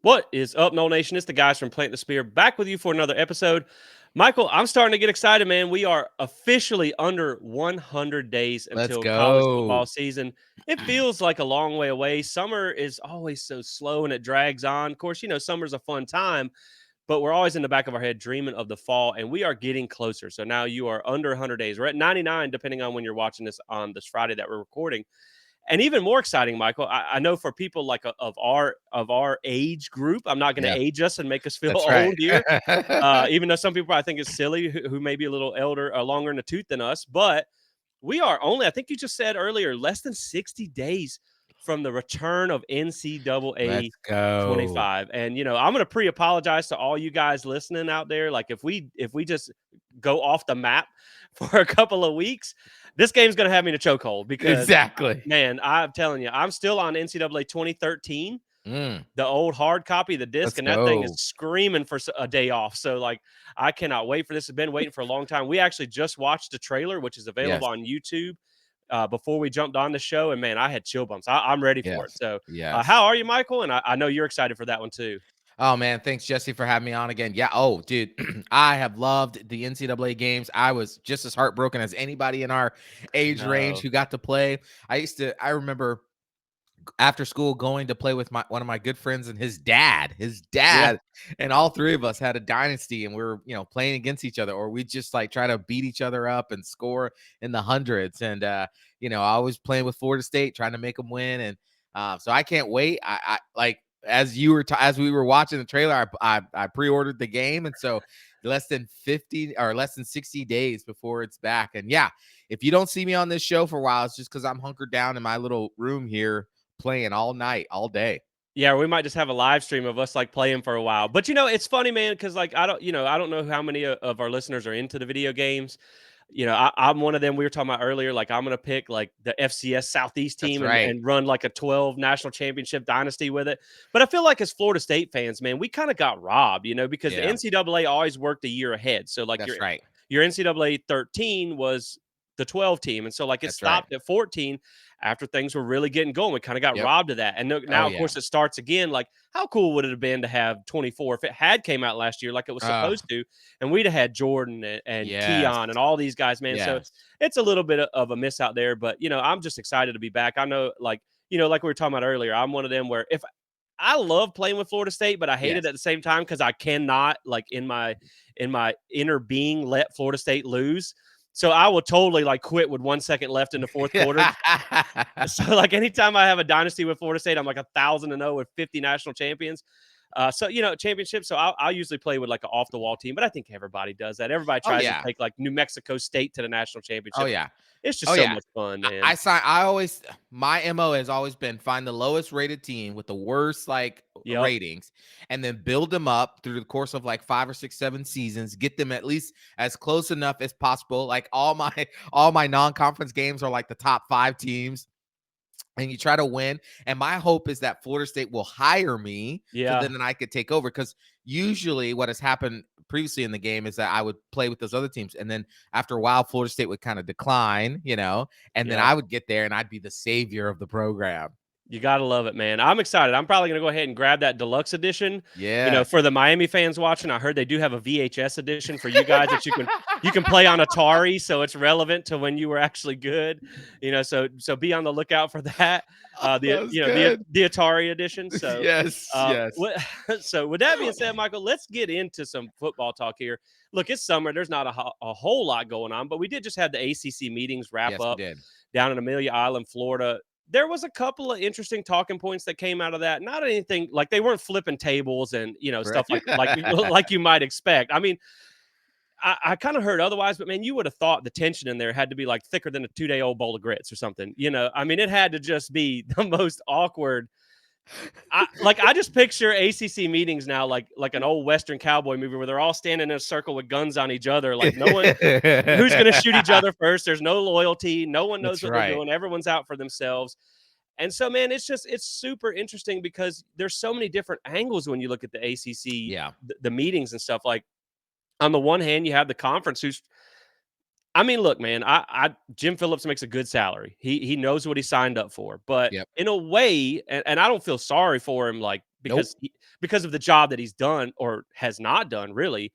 What is up, Noel Nation? It's the guys from Plant the Spear back with you for another episode. Michael, I'm starting to get excited, man. We are officially under 100 days Let's until college football go. season. It feels like a long way away. Summer is always so slow and it drags on. Of course, summer's a fun time, but we're always in the back of our head dreaming of the fall, and we are getting closer. So now you are under 100 days. We're at 99, depending on when you're watching this on this Friday that we're recording. And even more exciting, Michael, I know for people like of our age group, I'm not going to Yeah, age us and make us feel that's right. old here. Even though some people I think is silly who may be a little elder or longer in the tooth than us, but we are only, I think you just said earlier, less than 60 days from the return of NCAA Let's go. 25. And I'm going to pre-apologize to all you guys listening out there. Like if we just go off the map for a couple of weeks, this game's going to have me in a chokehold because, Exactly. man, I'm telling you, I'm still on NCAA 2013, Mm, the old hard copy, the disc, let's and that thing is go. screaming for a day off. So, like, I cannot wait for this. I've been waiting for a long time. We actually just watched the trailer, which is Yes, available on YouTube, before we jumped on the show. And, man, I had chill bumps. I'm ready for it. yes, So, yes. how are you, Michael? And I know you're excited for that one, too. Oh man, thanks Jesse for having me on again. Yeah. Oh, dude, I have loved the NCAA games. I was just as heartbroken as anybody in our I age range know. who got to play. I remember after school going to play with one of my good friends and his dad. Yeah. And all three of us had a dynasty, and we were, playing against each other, or we just like try to beat each other up and score in the hundreds. And I was playing with Florida State, trying to make them win. And so I can't wait. I like as as we were watching the trailer, I pre-ordered the game, and so less than 50 or less than 60 days before it's back. And yeah, if you don't see me on this show for a while, it's just because I'm hunkered down in my little room here playing all night, all day. Yeah, we might just have a live stream of us like playing for a while. But it's funny, man, because like I don't know how many of our listeners are into the video games. I'm one of them. We were talking about earlier. Like I'm gonna pick like the FCS Southeast That's team and, right. and run like a 12 national championship dynasty with it. But I feel like as Florida State fans, man, we kind of got robbed, because the Yeah, NCAA always worked a year ahead. So like that's right. your NCAA 13 was the 12 team. And so like it That's right. stopped at 14 after things were really getting going. We kind of got Yep. robbed of that. And Oh now, of yeah. course, it starts again. Like, how cool would it have been to have 24 if it had came out last year like it was Uh, supposed to? And we'd have had Jordan and yes. Keon and all these guys, man. So Yes. it's a little bit of a miss out there. But, I'm just excited to be back. I know, like we were talking about earlier, I'm one of them where if I love playing with Florida State, but I hate it Yes. at the same time because I cannot, like in my inner being, let Florida State lose. So I will totally like quit with 1 second left in the fourth quarter. So like anytime I have a dynasty with Florida State, I'm like 1,000-0 with 50 national champions. So championships. So I'll usually play with like an off the wall team, but I think everybody does that. Everybody Oh tries to yeah. take like New Mexico State to the national Oh championship. yeah. It's just Oh so yeah. much fun, I, man. I sign. I always my MO has always been find the lowest rated team with the worst like Yep. ratings, and then build them up through the course of like 5 or 6, 7 seasons. Get them at least as close enough as possible. Like all my non-conference games are like the top 5 teams, and you try to win. And my hope is that Florida State will hire me so Yeah. then I could take over. Because usually what has happened previously in the game is that I would play with those other teams. And then after a while, Florida State would kind of decline, and then Yeah. I would get there and I'd be the savior of the program. You gotta love it, man. I'm excited. I'm probably gonna go ahead and grab that deluxe edition. Yes. For the Miami fans watching, I heard they do have a VHS edition for you guys that you can play on Atari, so it's relevant to when you were actually good. So be on the lookout for that. Oh, The that was good. the Atari edition. So Yes. Yes. so with that being said, Michael, let's get into some football talk here. Look, it's summer. There's not a whole lot going on, but we did just have the ACC meetings wrap Yes, we up did. down in Amelia Island, Florida. There was a couple of interesting talking points that came out of that. Not anything like they weren't flipping tables and stuff Right. like you might expect. I mean, I kind of heard otherwise, but man, you would have thought the tension in there had to be like thicker than a 2-day-old bowl of grits or something. I mean, it had to just be the most awkward. I just picture ACC meetings now like an old Western cowboy movie where they're all standing in a circle with guns on each other. Like no one who's going to shoot each other first. There's no loyalty. No one knows That's what they're right. doing. Everyone's out for themselves. And so, man, it's super interesting because there's so many different angles when you look at the ACC, Yeah. the meetings and stuff. Like on the one hand, you have the conference I mean, look, man, Jim Phillips makes a good salary. He knows what he signed up for, but Yep. in a way, and I don't feel sorry for him, like Nope. because of the job that he's done or has not done, really.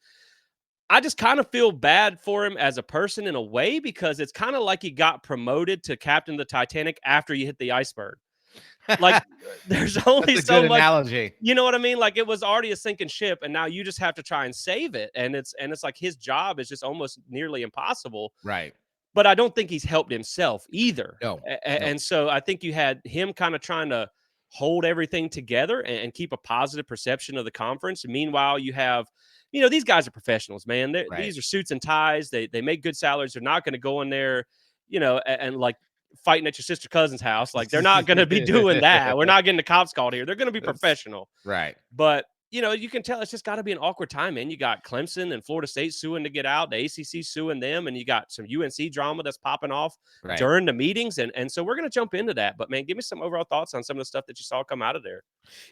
I just kind of feel bad for him as a person in a way because it's kind of like he got promoted to captain of the Titanic after you hit the iceberg. Like, there's That's only a good so much, analogy. you know what I mean? Like, it was already a sinking ship, and now you just have to try and save it, and it's like his job is just almost nearly impossible. Right. But I don't think he's helped himself either. No. No. And so I think you had him kind of trying to hold everything together and keep a positive perception of the conference. Meanwhile, you have, these guys are professionals, man. Right. These are suits and ties. They make good salaries. They're not going to go in there, and like fighting at your sister cousin's house. Like, they're not going to be doing that. We're not getting the cops called here. They're going to be That's professional. right. But you can tell it's just got to be an awkward time, man. You got Clemson and Florida State suing to get out, the ACC suing them, and you got some UNC drama that's popping off Right. during the meetings. And so we're going to jump into that. But, man, give me some overall thoughts on some of the stuff that you saw come out of there.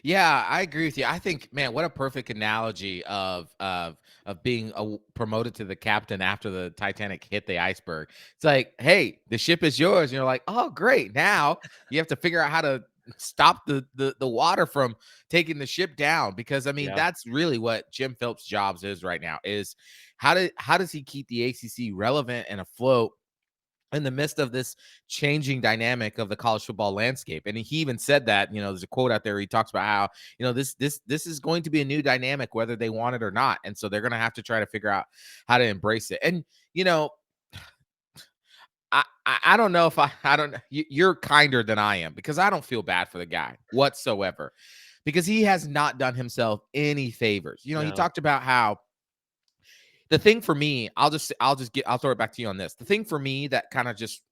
Yeah, I agree with you. I think, man, what a perfect analogy of being promoted to the captain after the Titanic hit the iceberg. It's like, hey, the ship is yours, and you're like, oh, great. Now you have to figure out how to stop the water from taking the ship down, because I mean Yeah. that's really what Jim Phillips' jobs is right now, is how does he keep the ACC relevant and afloat in the midst of this changing dynamic of the college football landscape. And he even said that, there's a quote out there where he talks about how, this is going to be a new dynamic, whether they want it or not. And so they're going to have to try to figure out how to embrace it. And, I don't know if I don't, you're kinder than I am, because I don't feel bad for the guy whatsoever, because he has not done himself any favors. He No. talked about how, the thing for me, I'll throw it back to you on this. The thing for me that kind of just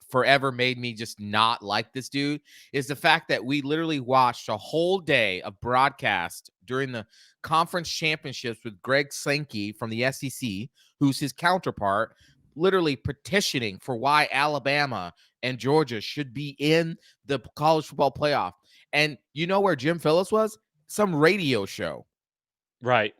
forever made me just not like this dude is the fact that we literally watched a whole day of broadcast during the conference championships with Greg Sankey from the SEC, who's his counterpart, literally petitioning for why Alabama and Georgia should be in the college football playoff. And you know where Jim Phillips was? Some radio show. Right.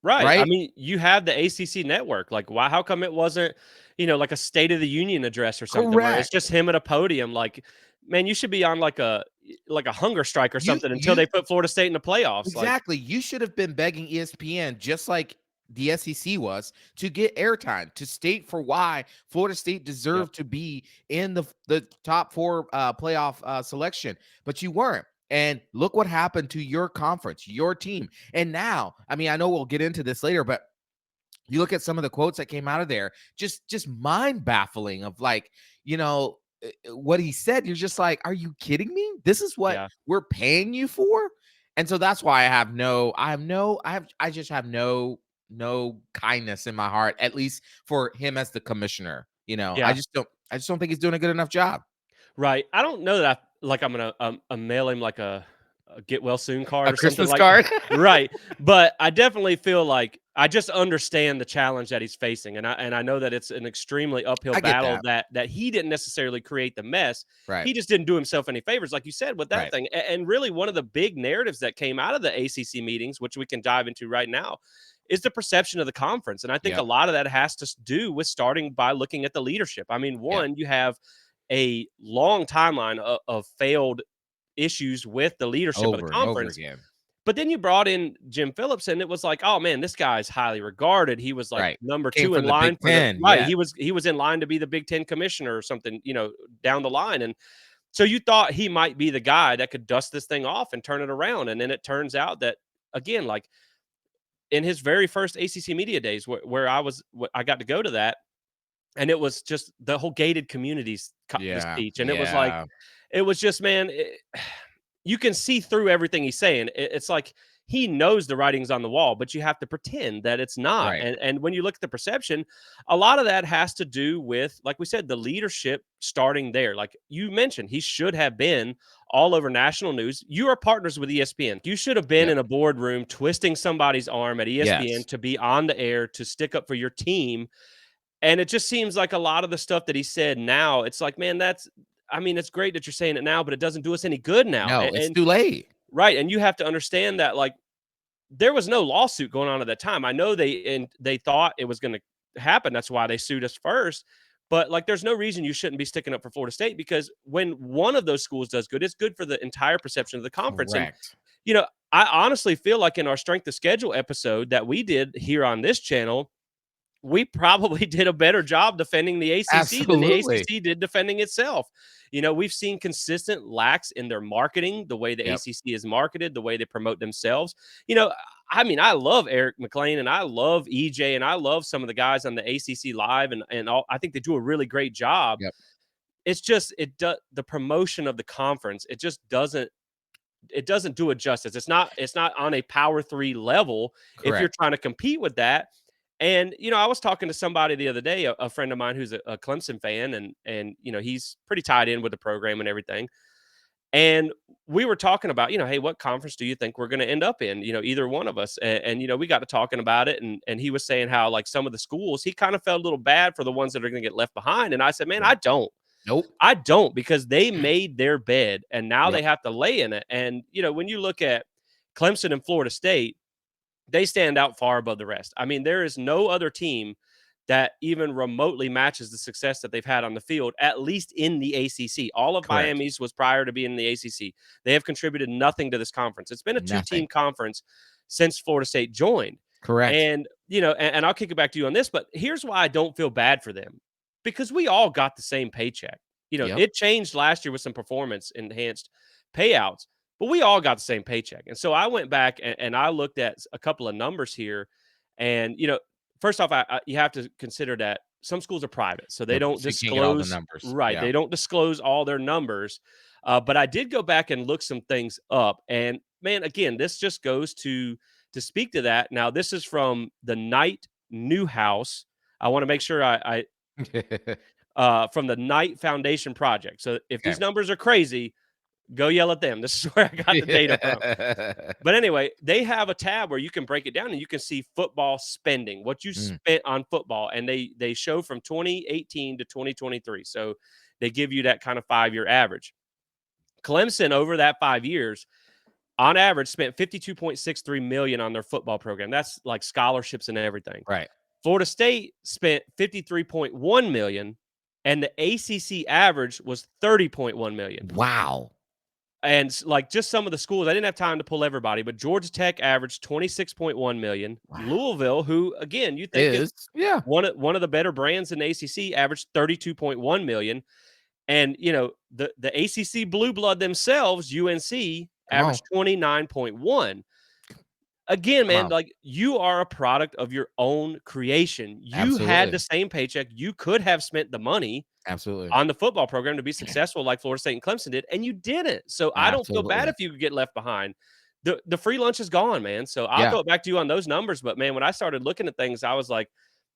Right. I Right? mean, you have the ACC network. Like, why? How come it wasn't, like a State of the Union address or something where it's Correct. just him at a podium? Like, man, you should be on like a hunger strike or You something until they you put Florida State in the playoffs. Like, Exactly. You should have been begging ESPN, just like the SEC was, to get airtime, to state for why Florida State yep. deserved to be in the top four playoff selection, but you weren't. And look what happened to your conference, your team. And now, I mean, I know we'll get into this later, but you look at some of the quotes that came out of there, just mind baffling of like, what he said. You're just like, are you kidding me? This is what Yeah. we're paying you for? And so that's why I just have no kindness in my heart, at least for him as the commissioner. I Yeah. just don't think he's doing a good enough job. Right. I don't know that I'm gonna mail him like a get well soon card A or something Christmas like card. right. But I definitely feel like I just understand the challenge that he's facing. And I know that it's an extremely uphill I get battle that. that he didn't necessarily create the mess. Right. He just didn't do himself any favors, like you said, with that Right. thing. And really one of the big narratives that came out of the ACC meetings, which we can dive into right now, is the perception of the conference. And I think a Yep. lot of that has to do with starting by looking at the leadership. I mean, Yep. one, you have a long timeline of failed issues with the leadership of the Over and over conference. again. But then you brought in Jim Phillips, and it was like, oh man, this guy's highly regarded. He was like Right. number Came 2 in from the Big line for the Ten. right. Yeah. He was in line to be the Big Ten commissioner or something, down the line. And so you thought he might be the guy that could dust this thing off and turn it around. And then it turns out that again, like in his very first ACC media days, where I got to go to that, and it was just the whole gated communities the Yeah. speech, and Yeah. it was just, man, you can see through everything he's saying. It's like he knows the writing's on the wall, but you have to pretend that it's not. Right. And when you look at the perception, a lot of that has to do with, like we said, the leadership starting there. Like you mentioned, he should have been all over national news. You are partners with ESPN. You should have been Yep. in a boardroom twisting somebody's arm at ESPN Yes. to be on the air to stick up for your team. And it just seems like a lot of the stuff that he said now, it's like, man, it's great that you're saying it now, but it doesn't do us any good now. No, it's too late. Right. And you have to understand that, like, there was no lawsuit going on at that time. I know they thought it was going to happen. That's why they sued us first. But like, there's no reason you shouldn't be sticking up for Florida State, because when one of those schools does good, it's good for the entire perception of the conference. And Correct. I honestly feel like in our strength of schedule episode that we did here on this channel, we probably did a better job defending the ACC than the Absolutely. ACC did defending itself. We've seen consistent lacks in their marketing, the way the Yep. ACC is marketed, the way they promote themselves. You know, I mean, I love Eric McLean and I love EJ and I love some of the guys on the ACC Live and all. I think they do a really great job. Yep. It's just the promotion of the conference. It doesn't do it justice. It's not on a power 3 level if you're Correct. trying to compete with that. And I was talking to somebody the other day, a friend of mine who's a Clemson fan, and he's pretty tied in with the program and everything. And we were talking about, hey, what conference do you think we're going to end up in? Either one of us. And we got to talking about it, and he was saying how like some of the schools, he kind of felt a little bad for the ones that are going to get left behind. And I said, man, Yeah. I don't. Nope. I don't, because they made their bed and now Yep. they have to lay in it. And, when you look at Clemson and Florida State, they stand out far above the rest. I mean, there is no other team that even remotely matches the success that they've had on the field, at least in the ACC. All of Correct. Miami's was prior to being in the ACC. They have contributed nothing to this conference. It's been a Nothing. two-team conference since Florida State joined. Correct. And, and I'll kick it back to you on this, but here's why I don't feel bad for them. Because we all got the same paycheck. Yep. It changed last year with some performance enhanced payouts, but we all got the same paycheck. And so I went back and I looked at a couple of numbers here. And, first off, you have to consider that some schools are private, so they Yep. don't So you can't get all the disclose. numbers. Right. Yeah. They don't disclose all their numbers. But I did go back and look some things up. And man, again, this just goes to speak to that. Now, this is from the Knight Newhouse. I want to make sure I from the Knight Foundation Project. So if these numbers are crazy, go yell at them. This is where I got the data from. But anyway, they have a tab where you can break it down and you can see football spending, what you spent on football. And they show from 2018 to 2023. So they give you that kind of 5-year average. Clemson, over that 5 years, on average, spent $52.63 million on their football program. That's like scholarships and everything. Right. Florida State spent $53.1 million, and the ACC average was $30.1 million. Wow. And like just some of the schools, I didn't have time to pull everybody, but Georgia Tech averaged $26.1 million. Wow. Louisville, who again you think is one of the better brands in the ACC, averaged $32.1 million. And the ACC blue blood themselves, UNC, averaged 29.1. Again, man, like you are a product of your own creation. You had the same paycheck. You could have spent the money on the football program to be successful like Florida State and Clemson did, and you didn't. So I don't feel bad if you get left behind. The free lunch is gone, man. So I'll throw it back to you on those numbers. But man, when I started looking at things, I was like,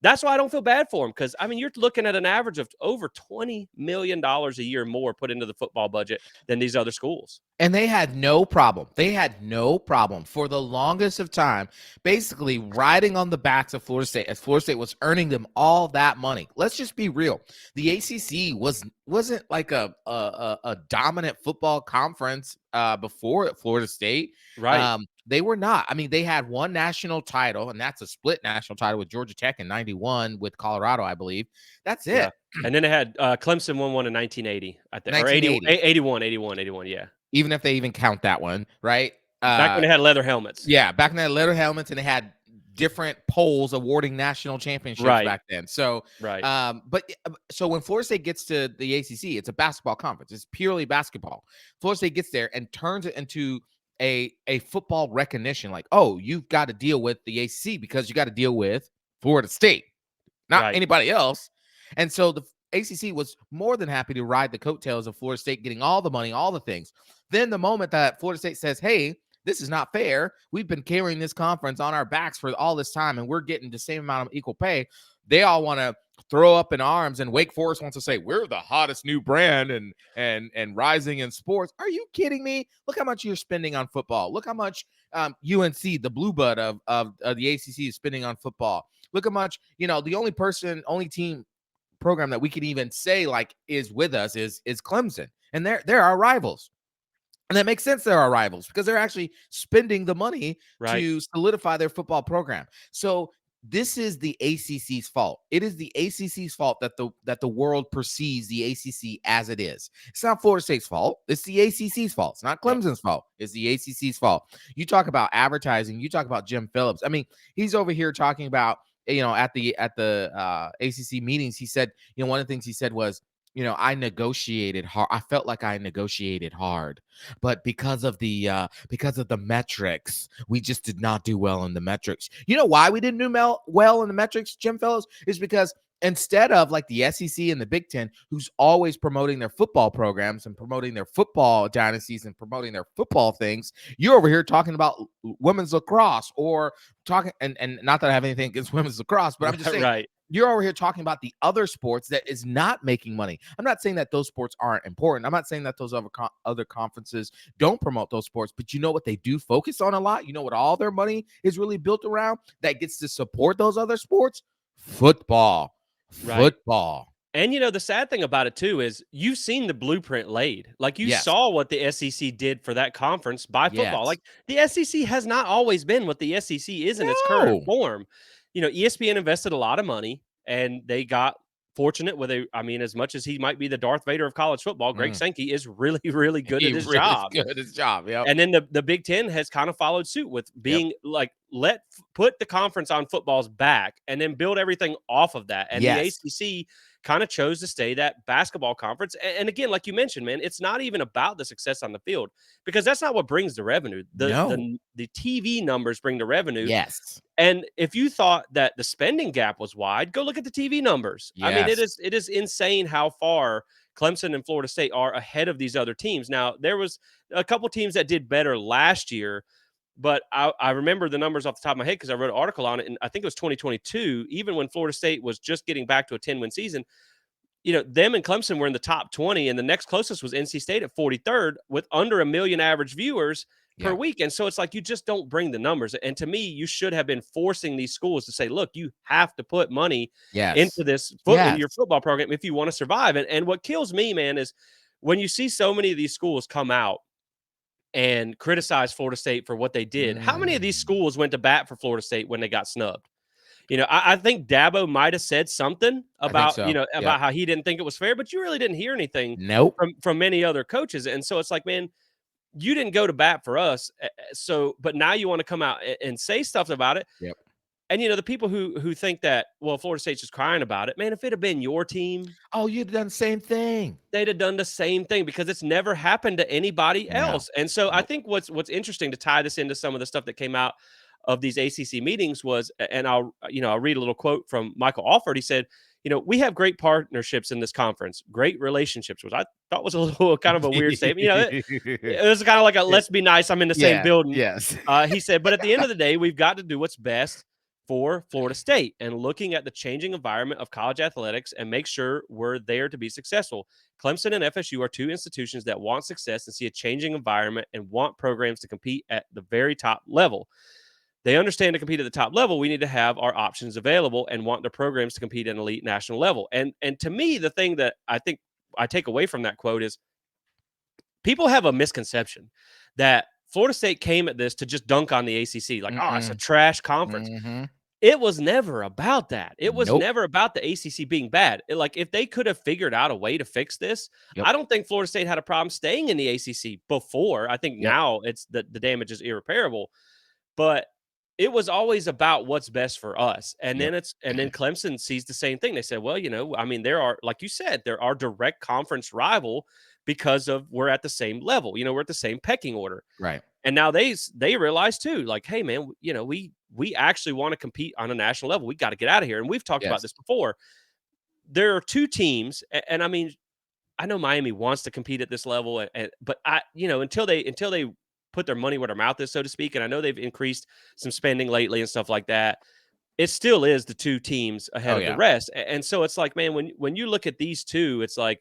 that's why I don't feel bad for them. Because I mean, you're looking at an average of over $20 million a year more put into the football budget than these other schools. And they had no problem. They had no problem for the longest of time, basically riding on the backs of Florida State, as Florida State was earning them all that money. Let's just be real. The ACC wasn't like a dominant football conference before Florida State. Right. They were not. I mean, they had one national title, and that's a split national title with Georgia Tech in 91 with Colorado, I believe. That's it. Yeah. And then they had Clemson won one in 1980, I think, or 81, yeah. Even if they even count that one, right? Back when they had leather helmets. Yeah, back when they had leather helmets and they had different polls awarding national championships back then. So, so when Florida State gets to the ACC, it's a basketball conference. It's purely basketball. Florida State gets there and turns it into a football recognition. Like, oh, you've got to deal with the ACC because you got to deal with Florida State, not anybody else. And so the ACC was more than happy to ride the coattails of Florida State getting all the money, all the things. Then the moment that Florida State says, hey, this is not fair. We've been carrying this conference on our backs for all this time, and we're getting the same amount of equal pay. They all want to throw up in arms, and Wake Forest wants to say, we're the hottest new brand and rising in sports. Are you kidding me? Look how much you're spending on football. Look how much UNC, the blue blood of the ACC, is spending on football. Look how much, the only team program that we can even say like is with us is Clemson, and they're our rivals. And that makes sense. They're our rivals because they're actually spending the money to solidify their football program. So this is the ACC's fault. It is the ACC's fault that the world perceives the ACC as it is. It's not Florida State's fault. It's the ACC's fault. It's not Yep. Clemson's fault. It's the ACC's fault. You talk about advertising. You talk about Jim Phillips. I mean, he's over here talking about, at the ACC meetings. He said, one of the things he said was, I negotiated hard. I felt like I negotiated hard, but because of the metrics, we just did not do well in the metrics. You know why we didn't do well in the metrics, Jim Fellows? Is because instead of like the SEC and the Big Ten, who's always promoting their football programs and promoting their football dynasties and promoting their football things, you're over here talking about women's lacrosse or talking, and not that I have anything against women's lacrosse, but I'm just saying, Right. you're over here talking about the other sports that is not making money. I'm not saying that those sports aren't important. I'm not saying that those other conferences don't promote those sports, but you know what they do focus on a lot? You know what all their money is really built around that gets to support those other sports? Football. Right. Football. And the sad thing about it too is you've seen the blueprint laid. Like you Yes. saw what the SEC did for that conference by football. Yes. Like the SEC has not always been what the SEC is in its current No. form. ESPN invested a lot of money and they got fortunate with as much as he might be the Darth Vader of college football, Greg Sankey is really, really good He at his really is job. good at his job. Yep. And then the Big Ten has kind of followed suit with being like, put the conference on football's back and then build everything off of that. And Yes. the ACC kind of chose to stay that basketball conference. And again, like you mentioned, man, it's not even about the success on the field because that's not what brings the revenue. The TV numbers bring the revenue. Yes. And if you thought that the spending gap was wide, go look at the TV numbers. Yes. I mean, it is insane how far Clemson and Florida State are ahead of these other teams. Now, there was a couple teams that did better last year, but I remember the numbers off the top of my head because I wrote an article on it, and I think it was 2022, even when Florida State was just getting back to a 10-win season. Them and Clemson were in the top 20, and the next closest was NC State at 43rd with under 1 million average viewers per week. And so it's like you just don't bring the numbers. And to me, you should have been forcing these schools to say, look, you have to put money into this in your football program if you want to survive. And what kills me, man, is when you see so many of these schools come out and criticize Florida State for what they did. How many of these schools went to bat for Florida State when they got snubbed? I think Dabo might have said something about, about how he didn't think it was fair, but you really didn't hear anything from many other coaches. And so it's like, man, you didn't go to bat for us. But now you want to come out and say stuff about it. Yep. And, the people who think that, well, Florida State's just crying about it, man, if it had been your team. Oh, you'd have done the same thing. They'd have done the same thing because it's never happened to anybody else. And so I think what's interesting to tie this into some of the stuff that came out of these ACC meetings was, and I'll read a little quote from Michael Alford. He said, we have great partnerships in this conference, great relationships, which I thought was a little kind of a weird statement. It was kind of like let's be nice. I'm in the same building. Yes. He said, but at the end of the day, we've got to do what's best for Florida State and looking at the changing environment of college athletics and make sure we're there to be successful. Clemson and FSU are two institutions that want success and see a changing environment and want programs to compete at the very top level. They understand to compete at the top level, we need to have our options available and want their programs to compete at an elite national level. And to me, the thing that I think I take away from that quote is people have a misconception that Florida State came at this to just dunk on the ACC. Like, oh, it's a trash conference. It was never about that. It was never about the ACC being bad. If they could have figured out a way to fix this, I don't think Florida State had a problem staying in the ACC before. I think now it's the damage is irreparable. But it was always about what's best for us. And then Clemson sees the same thing. They said, well, there are, like you said, there are direct conference rival because of we're at the same level. We're at the same pecking order. Right. And now they realize too, like, hey, man, we actually want to compete on a national level. We got to get out of here. And we've talked about this before. There are two teams, and I mean, I know Miami wants to compete at this level, but until they put their money where their mouth is, so to speak, and I know they've increased some spending lately and stuff like that, it still is the two teams ahead of the rest. And so it's like, man, when you look at these two, it's like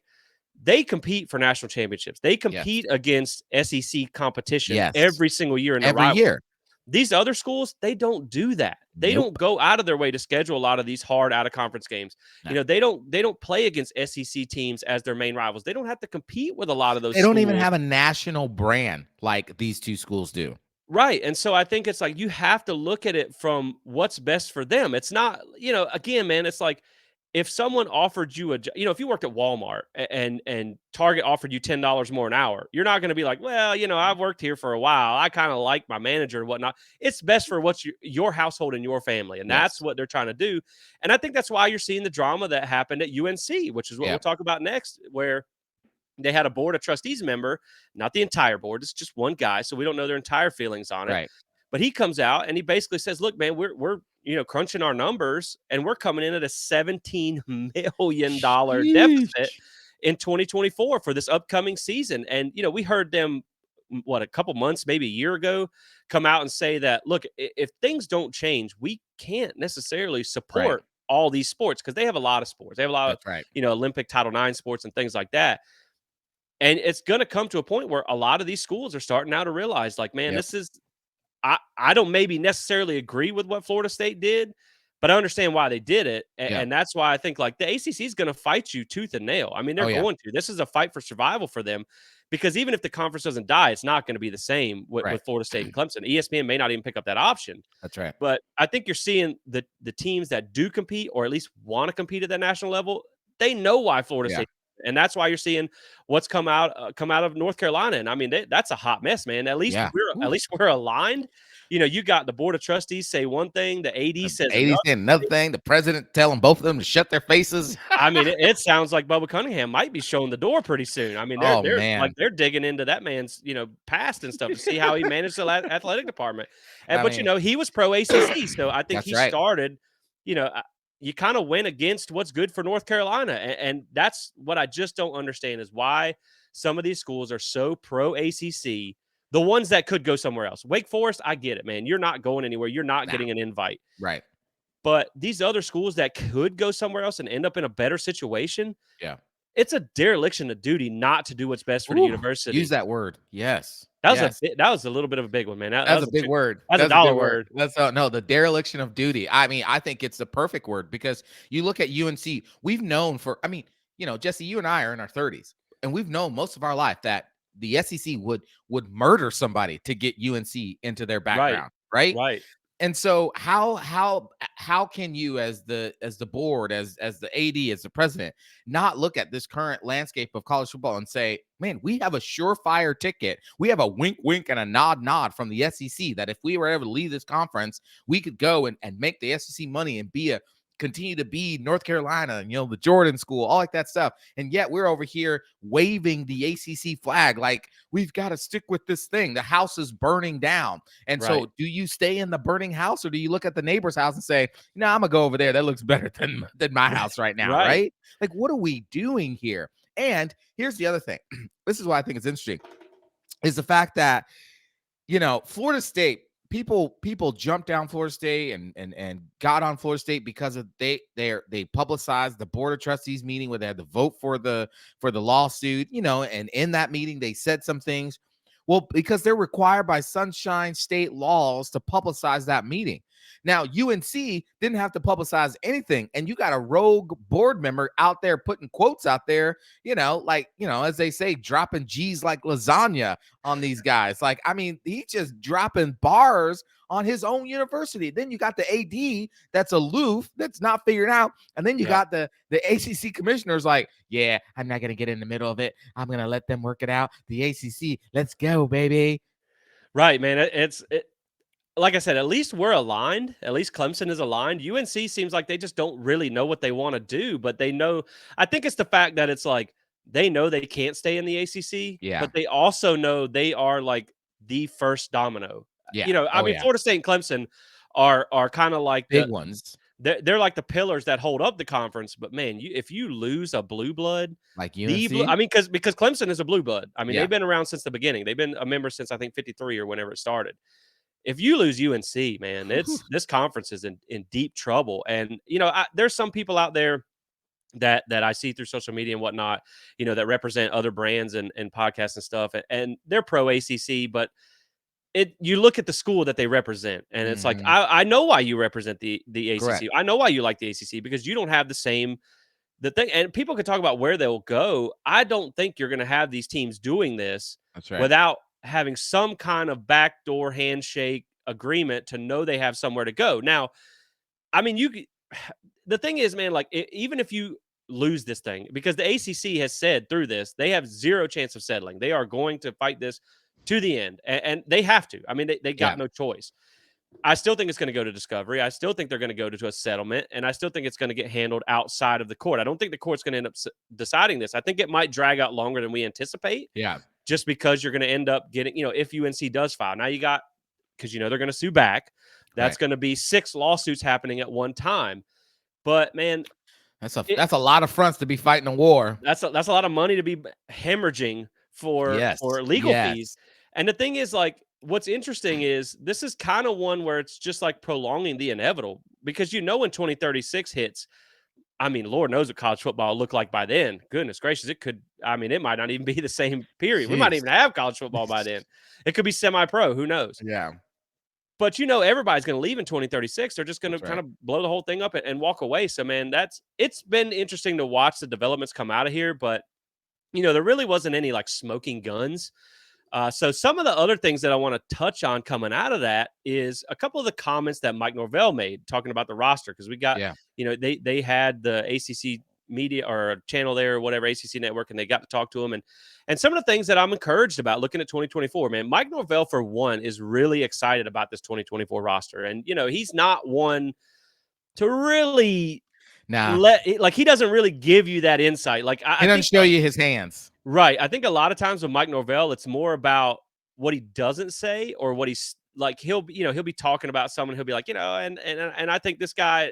they compete for national championships. They compete against SEC competition every single year in every year. These other schools, they don't do that. They don't go out of their way to schedule a lot of these hard out-of-conference games. No. They don't play against SEC teams as their main rivals. They don't have to compete with a lot of those. They don't even have a national brand like these two schools do. Right, and so I think it's like you have to look at it from what's best for them. It's not, again, man, it's like if someone offered you if you worked at Walmart and Target offered you $10 more an hour, you're not going to be like, well, I've worked here for a while. I kind of like my manager and whatnot. It's best for what's your household and your family, and that's Yes. what they're trying to do. And I think that's why you're seeing the drama that happened at UNC, which is what Yeah. we'll talk about next, where they had a board of trustees member, not the entire board. It's just one guy, so we don't know their entire feelings on it. Right. But he comes out and he basically says, "Look, man, we're crunching our numbers, and we're coming in at a $17 million deficit Sheesh. in 2024 for this upcoming season." And we heard them a couple months, maybe a year ago, come out and say that, look, if things don't change, we can't necessarily Right. support all these sports because they have a lot of sports. They have a lot of That's right. Olympic Title IX sports and things like that. And it's going to come to a point where a lot of these schools are starting now to realize, like, man, Yep. this is I don't maybe necessarily agree with what Florida State did, but I understand why they did it. Yeah. And that's why I think like the ACC is going to fight you tooth and nail. I mean, they're Oh yeah. going to. This is a fight for survival for them because even if the conference doesn't die, it's not going to be the same Right. with Florida State and Clemson. ESPN may not even pick up that option. That's right. But I think you're seeing the teams that do compete or at least want to compete at that national level, they know why Florida Yeah. State, and that's why you're seeing what's come out of North Carolina. And I mean, that's a hot mess, man. At least Yeah. at Oof. least we're aligned. You got the board of trustees say one thing, the AD The says 80s another. saying another thing. The president telling both of them to shut their faces. I mean, it sounds like Bubba Cunningham might be showing the door pretty soon. I mean, Oh they're man. they're digging into that man's past and stuff to see how he managed the athletic department. I But mean, he was pro ACC, so I think that's he right. started. You kind of went against what's good for North Carolina, and that's what I just don't understand is why some of these schools are so pro ACC. The ones that could go somewhere else, Wake Forest, I get it, man. You're not going anywhere. You're not Nah. getting an invite. Right. But these other schools that could go somewhere else and end up in a better situation, Yeah. it's a dereliction of duty not to do what's best for the Ooh, use university. that word. Yes. That was Yes. that was a little bit of a big one, man. That That's was a big word. that's a That's a dollar big word. word. That's no, the dereliction of duty. I mean, I think it's the perfect word because you look at UNC. We've known for, I mean, Jesse, you and I are in our 30s, and we've known most of our life that the SEC would murder somebody to get UNC into their Right. background, right? Right. And so how can you as the board, as the AD, as the president, not look at this current landscape of college football and say, man, we have a surefire ticket. We have a wink wink and a nod from the SEC that if we were able to leave this conference, we could go and make the SEC money and continue to be North Carolina and the Jordan school, all like that stuff. And yet we're over here waving the ACC flag like we've got to stick with this thing. The house is burning down. And Right. so do you stay in the burning house or do you look at the neighbor's house and say, no, I'm gonna go over there. That looks better than my house right now, Right. right? Like, what are we doing here? And here's the other thing. This is why I think it's interesting, is the fact that Florida State, people jumped down Florida State and got on Florida State because of they publicized the board of trustees meeting where they had to vote for the lawsuit, and in that meeting they said some things. Well, because they're required by Sunshine State laws to publicize that meeting. Now, UNC didn't have to publicize anything, and you got a rogue board member out there putting quotes out there, as they say, dropping G's like lasagna on these guys. Like, I mean, he's just dropping bars on his own university. Then you got the AD that's aloof, that's not figured out. And then you got the ACC commissioners like, yeah, I'm not going to get in the middle of it. I'm going to let them work it out. The ACC, let's go, baby. Right, man. Like I said, at least we're aligned. At least Clemson is aligned. UNC seems like they just don't really know what they want to do, but they know. I think it's the fact that it's like they know they can't stay in the ACC, Yeah. but they also know they are like the first domino. Yeah. I mean, Florida State and Clemson are kind of like big ones. They're like the pillars that hold up the conference. But man, if you lose a blue blood, like UNC, I mean, because Clemson is a blue blood. I mean, Yeah. they've been around since the beginning. They've been a member since I think '53 or whenever it started. If you lose UNC, man, this conference is in deep trouble. And there's some people out there that I see through social media and whatnot, that represent other brands and podcasts and stuff, and they're pro ACC, but you look at the school that they represent, and it's like I know why you represent the ACC. Correct. I know why you like the ACC because you don't have the thing, and people can talk about where they'll go. I don't think you're going to have these teams doing this That's right. without having some kind of backdoor handshake agreement to know they have somewhere to go. Now, I mean, the thing is, man, like even if you lose this thing, because the ACC has said through this, they have zero chance of settling. They are going to fight this to the end, and they have to. I mean, they got Yeah. no choice. I still think it's going to go to discovery. I still think they're going to go to a settlement, and I still think it's going to get handled outside of the court. I don't think the court's going to end up deciding this. I think it might drag out longer than we anticipate, Yeah. just because you're going to end up getting, if UNC does file. Now you got, because they're going to sue back. That's Right. going to be 6 lawsuits happening at one time. But man, That's a lot of fronts to be fighting a war. that's a lot of money to be hemorrhaging for Yes. legal fees. Yes. And the thing is, like, what's interesting is this is kind of one where it's just like prolonging the inevitable, because when 2036 hits, I mean, Lord knows what college football will look like by then. Goodness gracious, it might not even be the same period. We might Jeez. even have college football by then. It could be semi-pro. Who knows? Yeah. But everybody's going to leave in 2036. They're just going to That's kind right. of blow the whole thing up and walk away. So, man, it's been interesting to watch the developments come out of here. But there really wasn't any like smoking guns. So some of the other things that I want to touch on coming out of that is a couple of the comments that Mike Norvell made talking about the roster, because we got, Yeah. they had the ACC media or channel there or whatever, ACC network, and they got to talk to him, and some of the things that I'm encouraged about looking at 2024, man. Mike Norvell, for one, is really excited about this 2024 roster, and he's not one to really Nah. he doesn't really give you that insight. Like I He doesn't think show you his hands. Right. I think a lot of times with Mike Norvell, it's more about what he doesn't say, or what he's like. He'll be talking about someone. He'll be like, and I think this guy,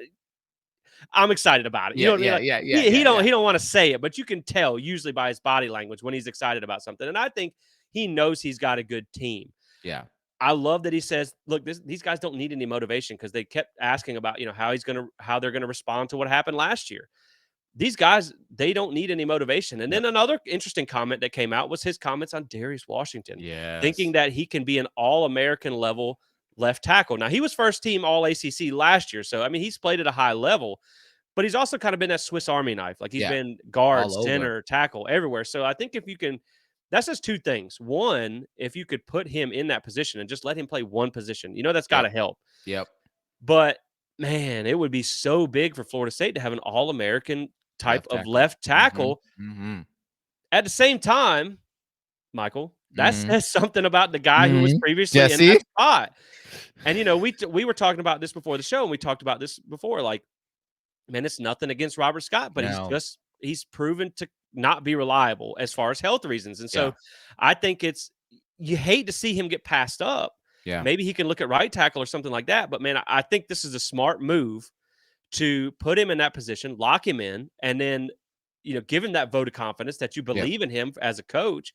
I'm excited about it. You Yeah. know what I mean? Yeah. Like Yeah. Yeah. he Yeah. don't Yeah. he don't want to say it, but you can tell usually by his body language when he's excited about something. And I think he knows he's got a good team. Yeah. I love that he says, "Look, these guys don't need any motivation," because they kept asking about how they're gonna respond to what happened last year. These guys, they don't need any motivation. And Yep. then another interesting comment that came out was his comments on Darius Washington, thinking Yes. that he can be an All-American level left tackle. Now, he was first team All ACC last year, so I mean, he's played at a high level, but he's also kind of been that Swiss Army knife. Like he's Yeah. been guard, All over. center, tackle, everywhere. So I think if you can, that's just two things. One, if you could put him in that position and just let him play one position, that's got Yep. to help. Yep. But man, it would be so big for Florida State to have an All-American type Left of tackle. left tackle. Mm-hmm. At the same time, Michael, that Mm-hmm. says something about the guy who was Mm-hmm. previously in Jesse. that spot. And we were talking about this before the show, and we talked about this before. Like, man, it's nothing against Robert Scott, but No. he's proven to not be reliable as far as health reasons. And so Yeah. I think you hate to see him get passed up. Yeah. Maybe he can look at right tackle or something like that. But man, I think this is a smart move to put him in that position, lock him in, and then give him that vote of confidence that you Yep. believe in him as a coach,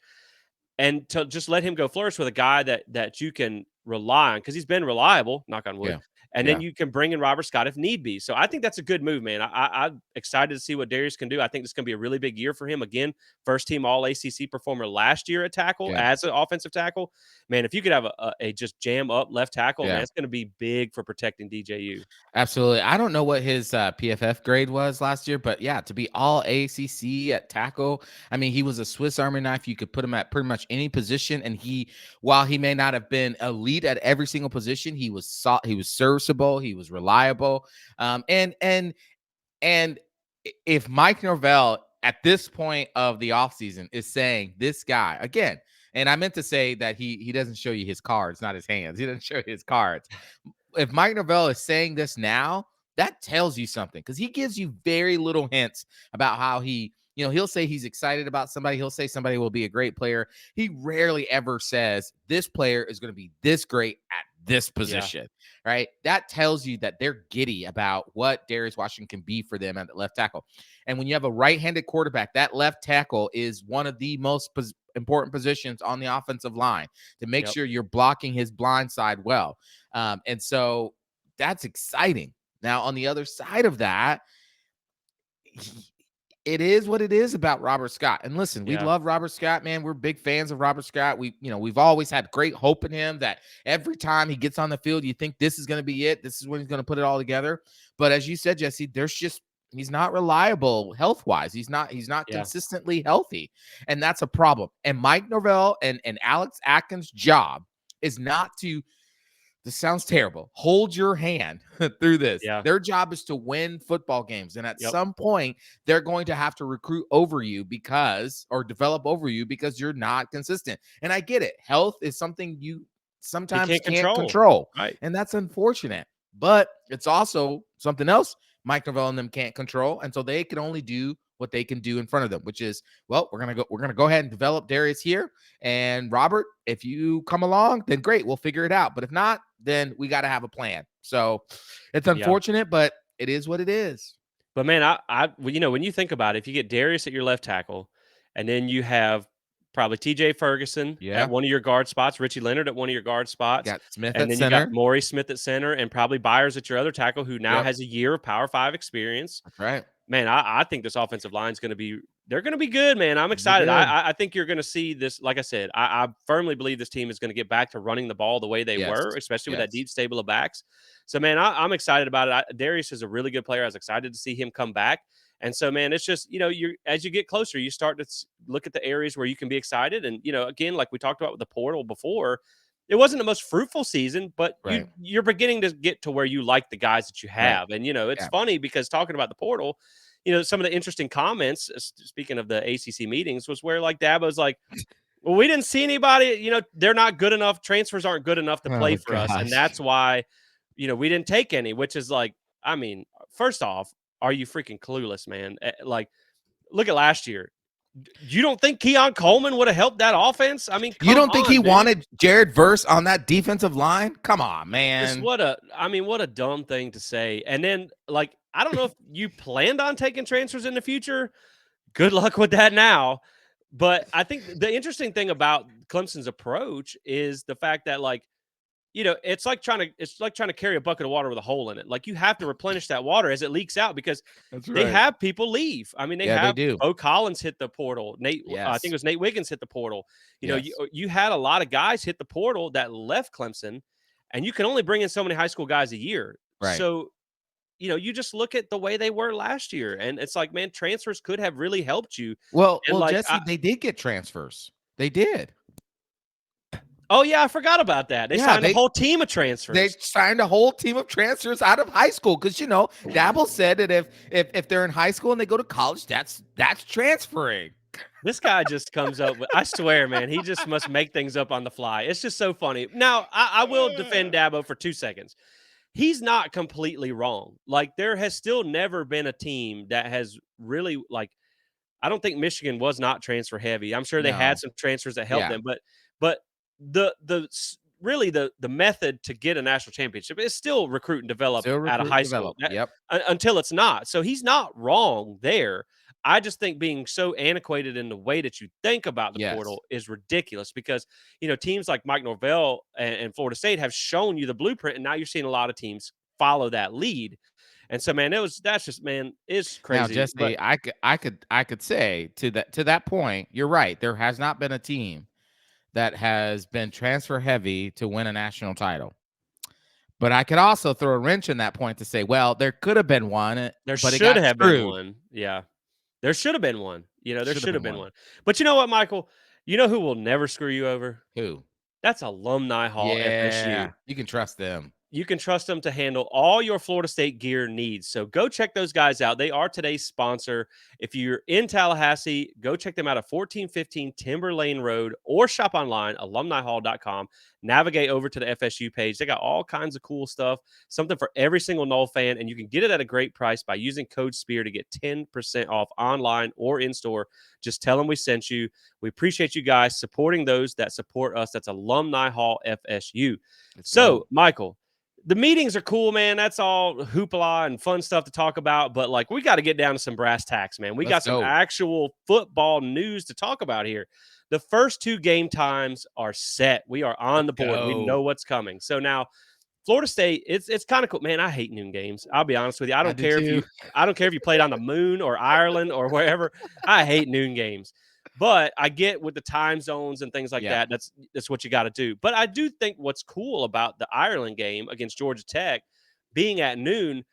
and to just let him go flourish with a guy that you can rely on, because he's been reliable, knock on wood. Yeah. And Yeah. then you can bring in Robert Scott if need be. So I think that's a good move, man. I'm excited to see what Darius can do. I think this is going to be a really big year for him. Again, first team All ACC performer last year at tackle, Yeah. as an offensive tackle. Man, if you could have a just jam up left tackle, Yeah. man, it's going to be big for protecting DJU. Absolutely. I don't know what his PFF grade was last year, but yeah, to be All ACC at tackle, I mean, he was a Swiss Army knife. You could put him at pretty much any position, and while he may not have been elite at every single position, he was serviceable, he was reliable. And if Mike Norvell at this point of the offseason is saying this guy again, and I meant to say that he doesn't show you his cards, not his hands. He doesn't show you his cards. If Mike Norvell is saying this now, that tells you something, because he gives you very little hints about how he'll say he's excited about somebody. He'll say somebody will be a great player. He rarely ever says this player is going to be this great at this position, right? That tells you that they're giddy about what Darius Washington can be for them at the left tackle. And when you have a right-handed quarterback, that left tackle is one of the most important positions on the offensive line to make sure you're blocking his blind side well. And so that's exciting. Now, on the other side of that, it is what it is about Robert Scott. And listen, we love Robert Scott, man. We're big fans of Robert Scott. We've always had great hope in him that every time he gets on the field, you think this is going to be it. This is when he's going to put it all together. But as you said, Jesse, there's just He's not reliable health-wise. He's not Yeah. consistently healthy, and that's a problem. And Mike Norvell and Alex Atkins' job is not to, this sounds terrible, hold your hand through this. Yeah. Their job is to win football games, and at Yep. some point, they're going to have to recruit over you or develop over you because you're not consistent. And I get it. Health is something you He sometimes can't can't control. control, Right. and that's unfortunate. But it's also something else Mike Norvell and them can't control, and so they can only do what they can do in front of them, which is, well, we're gonna go ahead and develop Darius here, and Robert, if you come along, then great, we'll figure it out. But if not, then we got to have a plan. So it's Yeah. unfortunate, but it is what it is. But man, well, when you think about it, if you get Darius at your left tackle, and then you have probably TJ Ferguson at Yeah, one of your guard spots, Richie Leonard at one of your guard spots, got Smith and at then you got center. Maury Smith at center, and probably Byers at your other tackle, who now Yep, has a year of Power 5 experience. that's right. Man, I think this offensive line is going to be they're going to be good, man. I'm It'll be excited. good. I think you're going to see this. Like I said, I firmly believe this team is going to get back to running the ball the way they Yes, were, especially with that yes, deep stable of backs. So, man, I'm excited about it. Darius is a really good player. I was excited to see him come back. And so, man, it's just you're as you get closer, you start to look at the areas where you can be excited. And again, like we talked about with the portal before, it wasn't the most fruitful season, but right, you're beginning to get to where you like the guys that you right. have. And it's Yeah. funny because talking about the portal, some of the interesting comments, speaking of the ACC meetings, was where like Dabo's like, well, we didn't see anybody, they're not good enough. Transfers aren't good enough to play Oh for us. And gosh. that's why, we didn't take any, which is like, I mean, first off, are you freaking clueless, man? Like, look at last year. You don't think Keon Coleman would have helped that offense? I mean, You come don't think he on, dude. wanted Jared Verse on that defensive line? Come on, Just man. what a dumb thing to say. And then, like, I don't know if you planned on taking transfers in the future. Good luck with that now. But I think the interesting thing about Clemson's approach is the fact that, like, it's like trying to carry a bucket of water with a hole in it. Like, you have to replenish that water as it leaks out because That's they right. have people leave. I mean, they Yeah, they have do. Bo Collins hit the portal. I think it Yes. was Nate Wiggins hit the portal. You Yes. you had a lot of guys hit the portal that left Clemson, and you can only bring in so many high school guys a year. Right. So, you just look at the way they were last year, and it's like, man, transfers could have really helped you. And Well, like, Jesse, they did get transfers. They did. oh yeah, I forgot about that. They Yeah, signed a they whole team of they transfers. signed a whole team of transfers out of high school because Dabble said that if they're in high school and they go to college, that's transferring. This guy just comes up with, I swear, man, he just must make things up on the fly. It's just so funny. Now, I will defend Dabo for 2 seconds. He's not completely wrong. Like, there has still never been a team that has really, like, I don't think Michigan was not transfer heavy. I'm sure they had No. some transfers that helped Yeah. them, but really the method to get a national championship is still recruit and develop Still out of recruit and high school develop. Yep. until it's not. So he's not wrong there. I just think being so antiquated in the way that you think about the Yes. portal is ridiculous because teams like Mike Norvell and Florida State have shown you the blueprint, and now you're seeing a lot of teams follow that lead. And so, man, that's just, man, it's Now, crazy. But Jesse, I could say to that point, you're right. There has not been a team that has been transfer heavy to win a national title. But I could also throw a wrench in that point to say, well, there could have been one, there but it should got have been screwed. one. Yeah. There should have been one. There Should have should have been been one. one. But you know what, Michael? You know who will never screw you over? Who? That's Alumni Hall FSU. Yeah, you can trust them. You can trust them to handle all your Florida State gear needs. So go check those guys out. They are today's sponsor. If you're in Tallahassee, go check them out at 1415 Timber Lane Road or shop online, alumnihall.com. Navigate over to the FSU page. They got all kinds of cool stuff, something for every single Knoll fan, and you can get it at a great price by using code SPEAR to get 10% off online or in store. Just tell them we sent you. We appreciate you guys supporting those that support us. That's Alumni Hall FSU. Let's So, go. Michael, the meetings are cool, man. That's all hoopla and fun stuff to talk about. But, like, we got to get down to some brass tacks, man. We Let's got some go. actual football news to talk about here. The first 2 game times are set. We are on the board. We know Go. what's coming. So now, Florida State, it's kind of cool, man. I hate noon games. I'll be honest with you. I do too. I don't care if you played on the moon or Ireland or wherever. I hate noon games. But I get with the time zones and things like Yeah. that. That's what you got to do. But I do think what's cool about the Ireland game against Georgia Tech being at noon,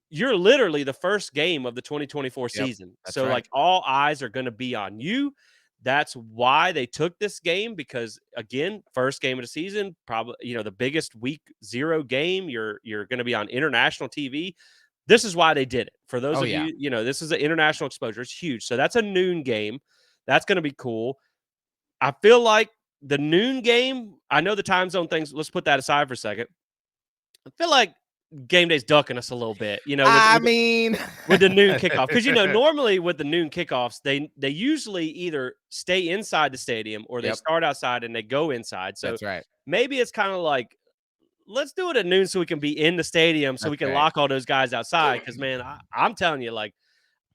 you're literally the first game of the 2024 Yep, season. that's So, right. like, all eyes are going to be on you. That's why they took this game because, again, first game of the season, probably the biggest week 0 game. You're going to be on international TV. This is why they did it. For those Oh, of yeah. you, this is an international exposure. It's huge. So that's a noon game. That's going to be cool. I feel like the noon game. I know the time zone things. Let's put that aside for a second. I feel like game day's ducking us a little bit, I mean with the noon kickoff, because normally with the noon kickoffs, they usually either stay inside the stadium or they Yep, start outside and they go inside. So that's right. maybe it's kind of like, let's do it at noon so we can be in the stadium so we That's can right. lock all those guys outside. Because man, I'm telling you, like,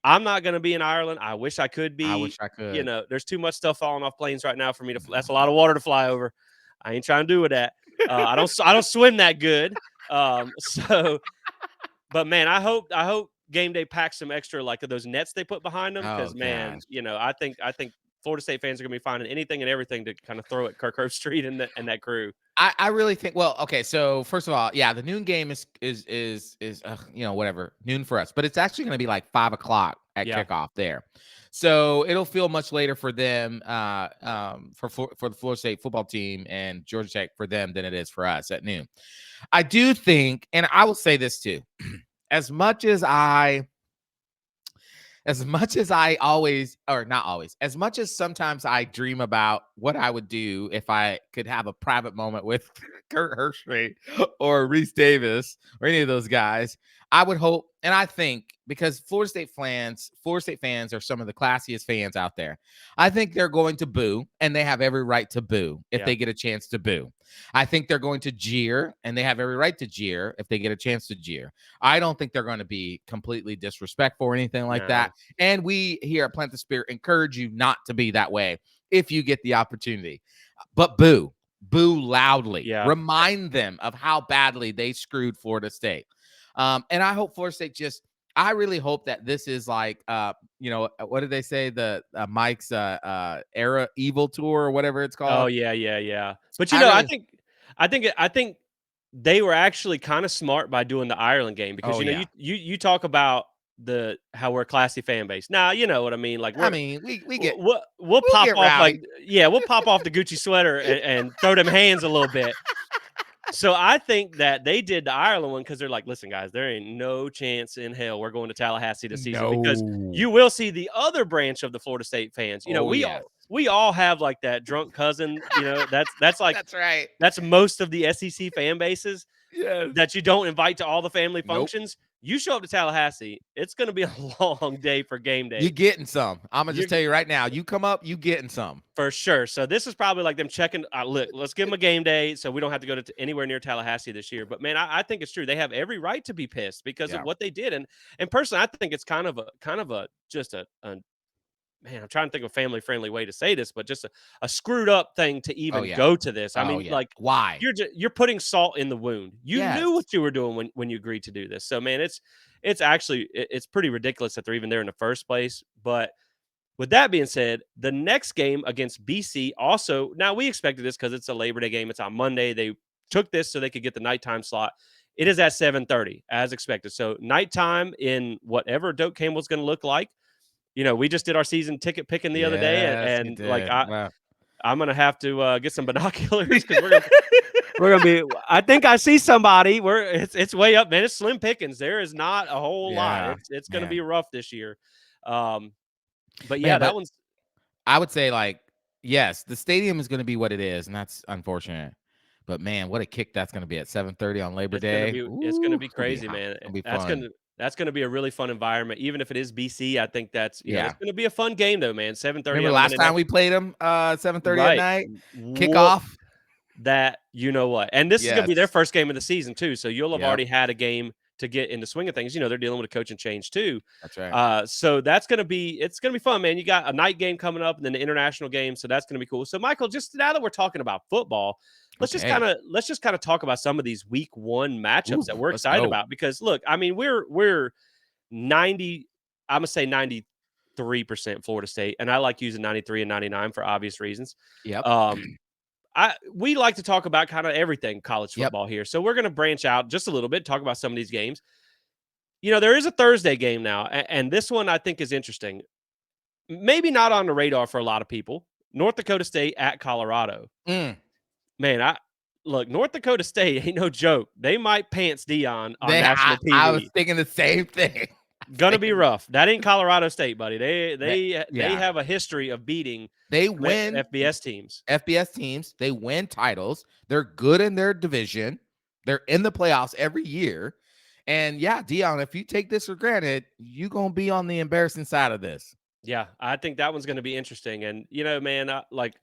I'm not going to be in Ireland. I wish I could I be. wish I could. There's too much stuff falling off planes right now for me to. That's a lot of water to fly over. I ain't trying to do with that. I don't swim that good. So but man, I hope game day packs some extra like those nets they put behind them Oh because gosh. man, I think Florida State fans are gonna be finding anything and everything to kind of throw at Kirk Herbstreit and that crew. I really think, well, okay, so first of all, yeah, the noon game is whatever, noon for us, but it's actually going to be like 5 o'clock at Yeah, kickoff there, so it'll feel much later for them, for the Florida State football team and Georgia Tech for them than it is for us at noon. I do think, and I will say this too, as much as I always, or not always, as much as sometimes I dream about what I would do if I could have a private moment with Kurt Herbstreit or Reese Davis or any of those guys, I would hope, and I think, because Florida State fans are some of the classiest fans out there. I think they're going to boo, and they have every right to boo if yeah, they get a chance to boo. I think they're going to jeer, and they have every right to jeer if they get a chance to jeer. I don't think they're going to be completely disrespectful or anything like that. no, And we here at Plant the Spirit encourage you not to be that way if you get the opportunity. But boo loudly. yeah. Remind them of how badly they screwed Florida State. And I hope Florida State I really hope that this is like, what did they say? The Mike's era evil tour or whatever it's Oh called. yeah, yeah, yeah. But I I really, think, I think they were actually kind of smart by doing the Ireland game because oh yeah. you talk about the how we're a classy fan base. Now you know what I mean. Like I mean, we'll we'll pop get off like rowdy. yeah, we'll pop off the Gucci sweater and throw them hands a little bit. So I think that they did the Ireland one because they're like, listen, guys, there ain't no chance in hell we're going to Tallahassee this season because No. you will see the other branch of the Florida State fans. Oh yes. We all have like that drunk cousin. That's like That's right. that's most of the SEC fan bases Yes. that you don't invite to all the family Nope. functions. You show up to Tallahassee, it's going to be a long day for game You day. getting some. I'm gonna You're just tell you right now. You come up, you getting some. for sure. So this is probably like them checking. Look, let's give them a game day, so we don't have to go to anywhere near Tallahassee this year. But man, I think it's true. They have every right to be pissed because of Yeah. what they did. And personally, I think it's kind of a just a man. I'm trying to think of a family friendly way to say this, but just a screwed up thing to Oh even yeah. go to this. I Oh mean, yeah. like Why? you're putting salt in the wound. You knew Yes. what you were doing when you agreed to do this. So man, it's actually it's pretty ridiculous that they're even there in the first place. But with that being said, the next game against BC also, now we expected this because it's a Labor Day game. It's on Monday. They took this so they could get the nighttime slot. It is at 7:30 as expected. So nighttime in whatever Doak Campbell's going to look like. We just did our season ticket picking the other day, Yes, you and like did. Wow. I'm gonna have to get some binoculars because we're gonna be. I think I see somebody. It's way up, man. It's slim pickings. There is not a whole lot. Yeah, It's gonna be man. rough this year. Um, but yeah, Man, that but one's I would say, like, yes, the stadium is gonna be what it is, and that's unfortunate. But man, what a kick that's gonna be at 7:30 on Labor Day. It's gonna Ooh, be it'll be crazy, hot. man. It'll be That's fun. gonna be a really fun environment, even if it is BC. I think that's Yeah. it's gonna be a fun game though, man. 7:30 Remember on a last Monday time night, we played them 7:30 at right? night? Whoop Kickoff? that you know what, and this is gonna be their Yes. first game of the season too. So you'll have Yep. already had a game to get in the swing of things. They're dealing with a coaching change too. That's right. So it's gonna be fun, man. You got a night game coming up and then the international game, so that's gonna be cool. So Michael, just now that we're talking about football, Okay. let's just kind of talk about some of these week one matchups Ooh, that we're let's excited go. about. Because look, I mean, we're 90, I'm gonna say 93% Florida State, and I like using 93 and 99 for obvious reasons. Yep. Um, we like to talk about kind of everything college Yep. football here, so we're gonna branch out just a little bit, talk about some of these games. there is a Thursday game now, and this one I think is interesting. Maybe not on the radar for a lot of people. North Dakota State at Colorado. Mm. Man, look, North Dakota State ain't no joke. They might pants Dion on national I was TV. thinking the same thing. Gonna be rough. That ain't Colorado State, buddy. They Yeah, have a history of beating they win FBS teams. FBS teams. They win titles. They're good in their division. They're in the playoffs every year. And yeah, Dion, if you take this for granted, you're gonna be on the embarrassing side of this. Yeah, I think that one's going to be interesting. And man,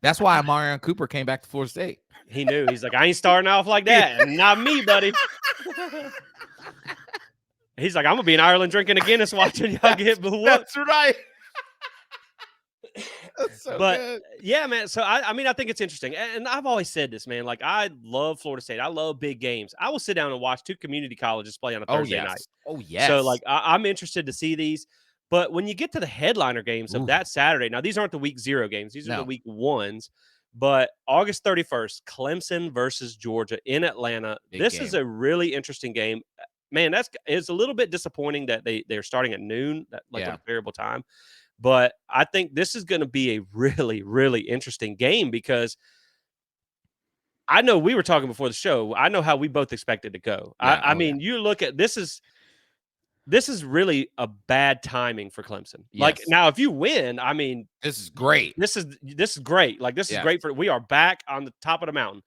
That's why Marion Cooper came back to Florida State. he knew. He's like, I ain't starting off like that. Not me, buddy. He's like, I'm gonna be in Ireland drinking a Guinness, watching y'all get whooped. That's right. That's so But good. yeah, man. So I mean, I think it's interesting, and I've always said this, man. Like, I love Florida State. I love big games. I will sit down and watch two community colleges play on a Thursday night. Oh yes. So like, I'm interested to see these. But when you get to the headliner games of that Saturday, now these aren't the week 0 games; these are the week 1s. But August 31st, Clemson versus Georgia in Atlanta. This is a really interesting game. Man, it's a little bit disappointing that they're starting at noon, a variable time. But I think this is going to be a really, really interesting game because I know we were talking before the show. I know how we both expected to go. Yeah, I mean, you look at this is really a bad timing for Clemson. Yes. Like, now, if you win, I mean, this is great. This is great. Like, this is great we are back on the top of the mountain.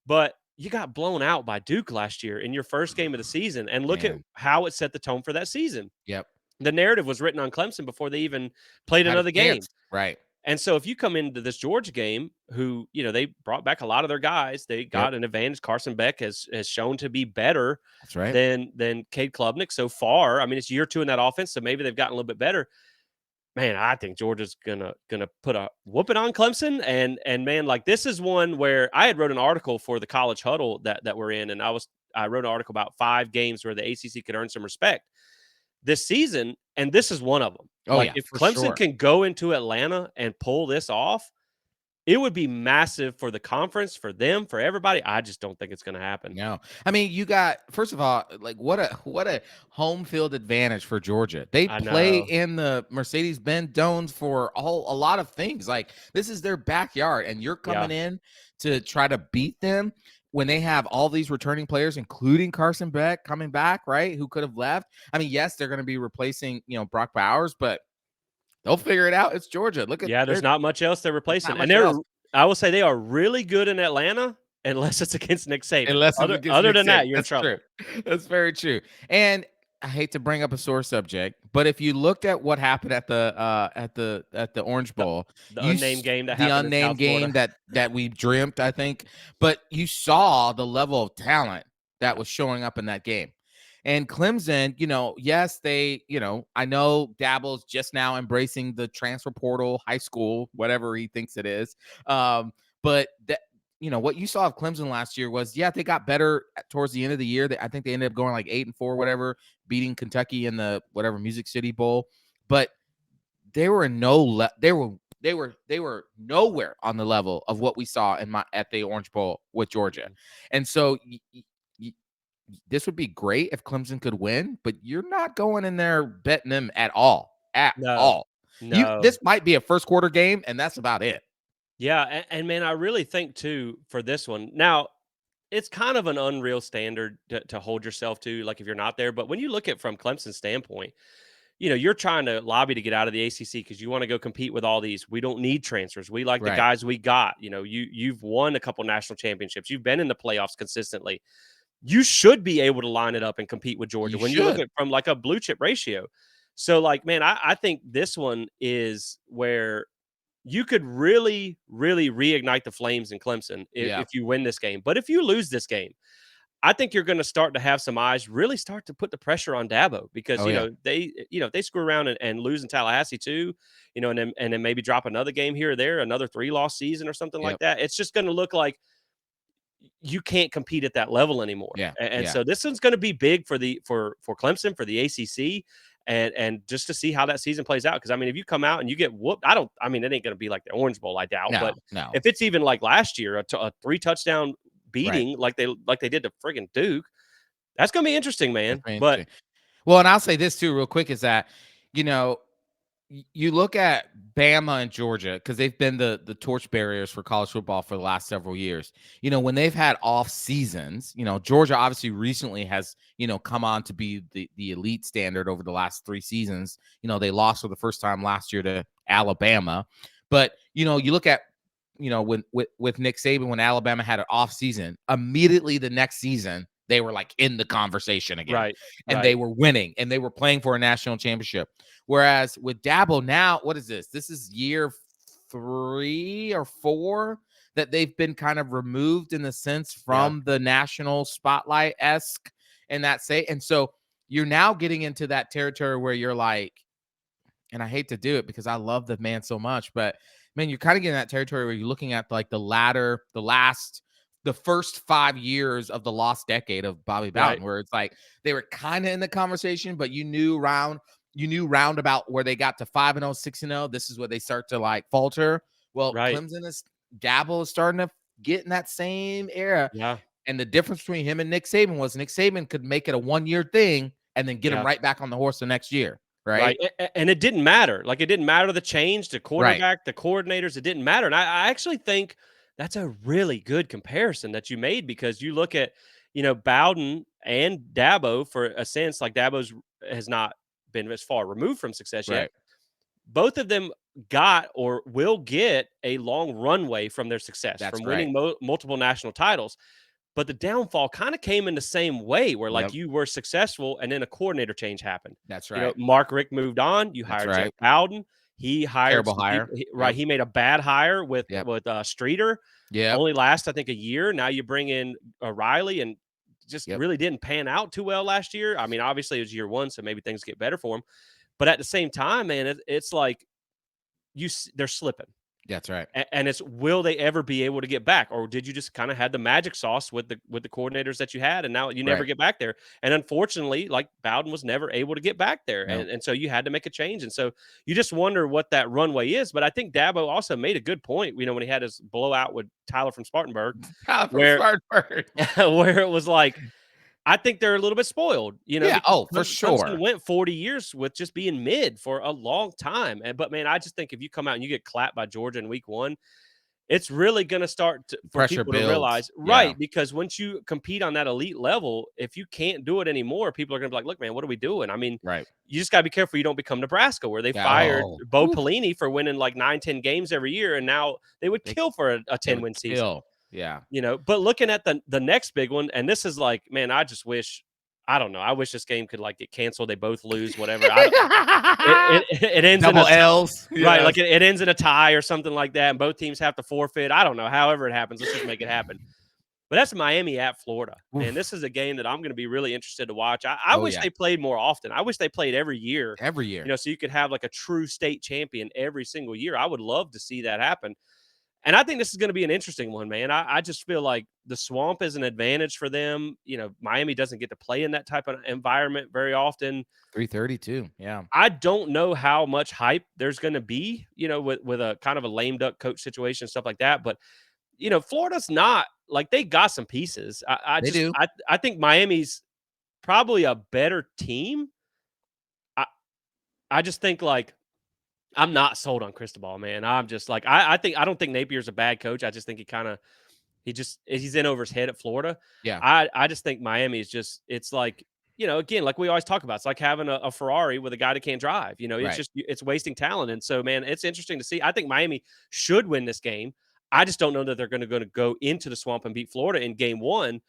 But you got blown out by Duke last year in your first game of the season, and look at how it set the tone for that season. Yep. The narrative was written on Clemson before they even played another game. Right. And so if you come into this Georgia game, who, they brought back a lot of their guys, they got an advantage. Carson Beck has shown to be better than Cade Klubnik so far. I mean, it's year 2 in that offense, so maybe they've gotten a little bit better. Man, I think Georgia's gonna put a whooping on Clemson, and man, like, this is one where I had wrote an article for the College Huddle that we're in, and I wrote an article about 5 games where the ACC could earn some respect this season, and this is one of them. If Clemson can go into Atlanta and pull this off, it would be massive for the conference, for them, for everybody. I just don't think it's going to happen. No, I mean, you got, first of all, like, what a home field advantage for Georgia. They play in the Mercedes-Benz Domes for a lot of things. Like, this is their backyard, and you're coming in to try to beat them when they have all these returning players, including Carson Beck coming back, right? Who could have left. I mean, yes, they're going to be replacing, Brock Bowers, but they'll figure it out. It's Georgia. Look at there's not much else they're replacing. And I will say they are really good in Atlanta unless it's against Nick Saban. Other than that, you're in trouble. True. That's very true. And I hate to bring up a sore subject, but if you looked at what happened at the Orange Bowl, the unnamed game that we dreamt, I think, but you saw the level of talent that was showing up in that game. And Clemson, yes, they, I know Dabble's just now embracing the transfer portal, high school, whatever he thinks it is. But that, what you saw of Clemson last year was, they got better towards the end of the year. I think they ended up going like 8-4, whatever, beating Kentucky in the whatever Music City Bowl. But they were they were nowhere on the level of what we saw at the Orange Bowl with Georgia. And so this would be great if Clemson could win, but you're not going in there betting them at all. No. This might be a first quarter game, and that's about it. Yeah, and man, I really think too for this one. Now, it's kind of an unreal standard to hold yourself to, like, if you're not there. But when you look at from Clemson's standpoint, you're trying to lobby to get out of the ACC because you want to go compete with all these. We don't need transfers. We like the guys we got. You've won a couple national championships. You've been in the playoffs consistently. You should be able to line it up and compete with Georgia you look at from like a blue chip ratio. So, like, man, I think this one is where you could really, really reignite the flames in Clemson if you win this game. But if you lose this game, I think you're going to start to have some eyes really start to put the pressure on Dabo because, if they screw around and lose in Tallahassee too, and then maybe drop another game here or there, another 3-loss season or something like that. It's just going to look like you can't compete at that level anymore. So this one's going to be big for Clemson, for the ACC, and just to see how that season plays out. Because, I mean, if you come out and you get whooped, it ain't going to be like the Orange Bowl, I doubt. But if it's even like last year, a 3-touchdown beating like they did to friggin' Duke, that's going to be interesting, man. But Well, and I'll say this too, real quick, is that, you know, you look at Bama and Georgia because they've been the torch barriers for college football for the last several years. You know, when they've had off seasons, you know, Georgia obviously recently has, you know, come on to be the elite standard over the last 3 seasons. You know, they lost for the first time last year to Alabama. But, you know, you look at, you know, when with Nick Saban, when Alabama had an off season, immediately the next season they were like in the conversation again, Right. and they Right. were winning and they were playing for a national championship. Whereas with Dabo now, what is this? This is year 3 or 4 that they've been kind of removed in the sense Yeah. from the national spotlight esque and that say. And so you're now getting into that territory where you're like, and I hate to do it because I love the man so much, but man, you're kind of getting that territory where you're looking at like the first 5 years of the lost decade of Bobby Right. Bowden, where it's like they were kind of in the conversation, but you knew roundabout where they got to 5-0, 6-0. This is where they start to like falter. Well, Right. Clemson is Dabble is starting to get in that same era. Yeah. And the difference between him and Nick Saban was Nick Saban could make it a 1-year thing and then get him Yeah. right back on the horse the next year. Right. Right. And it didn't matter. Like, it didn't matter the change, the Right. quarterback, the coordinators, it didn't matter. And I actually think that's a really good comparison that you made, because you look at, Bowden and Dabo, for a sense, like Dabo's has not been as far removed from success yet. Right. Both of them got or will get a long runway from their success, That's from right. winning multiple national titles. But the downfall kind of came in the same way, where like Yep. you were successful and then a coordinator change happened. That's right. Mark Richt moved on. You That's hired Jeff right. Bowden. He hired Terrible some hire. people. Right. Yep. He made a bad hire with Yep. Streeter. Yep. Only last, I think, a year. Now you bring in Riley, and just Yep. really didn't pan out too well last year. I mean, obviously it was year 1, so maybe things get better for him. But at the same time, man, it's like they're slipping. That's right. And it's, will they ever be able to get back, or did you just kind of had the magic sauce with the coordinators that you had, and now you never Right. get back there? And unfortunately, like, Bowden was never able to get back there, No. and so you had to make a change, and so you just wonder what that runway is. But I think Dabo also made a good point, when he had his blowout with Tyler from Spartanburg, From where Spartanburg. where it was like, I think they're a little bit spoiled, Yeah. because Oh, for Clemson sure. went 40 years with just being mid for a long time. But man, I just think if you come out and you get clapped by Georgia in week 1, it's really going to start for Pressure people to builds. realize, Yeah. right? Because once you compete on that elite level, if you can't do it anymore, people are going to be like, "Look, man, what are we doing?" I mean, Right. you just got to be careful you don't become Nebraska, where they Yeah. fired Oh. Bo Oof. Pelini for winning like 9, 10 games every year, and now they would They, kill for a they 10 would win season. kill. Yeah. But looking at the next big one, and this is like, man, I just wish, I don't know, I wish this game could like get canceled. They both lose, whatever. I don't. It ends in a Double L's. right, Yes. like it ends in a tie or something like that, and both teams have to forfeit. I don't know. However it happens, let's just make it happen. But that's Miami at Florida, man. Oof. This is a game that I'm going to be really interested to watch. I Oh wish yeah. they played more often. I wish they played every year. Every year. So you could have like a true state champion every single year. I would love to see that happen. And I think this is going to be an interesting one, man. I just feel like the Swamp is an advantage for them. Miami doesn't get to play in that type of environment very often. 332. Yeah. I don't know how much hype there's going to be, with a kind of a lame duck coach situation, stuff like that. But, Florida's not like, they got some pieces. They do. I think Miami's probably a better team. I just think, like, I'm not sold on Cristobal, man. I'm just like, I don't think Napier's a bad coach. I just think he's in over his head at Florida. Yeah. I just think Miami is just, it's like, again, like we always talk about, it's like having a Ferrari with a guy that can't drive. It's Right. just, it's wasting talent. And so, man, it's interesting to see. I think Miami should win this game. I just don't know that they're going to go into the Swamp and beat Florida in game 1.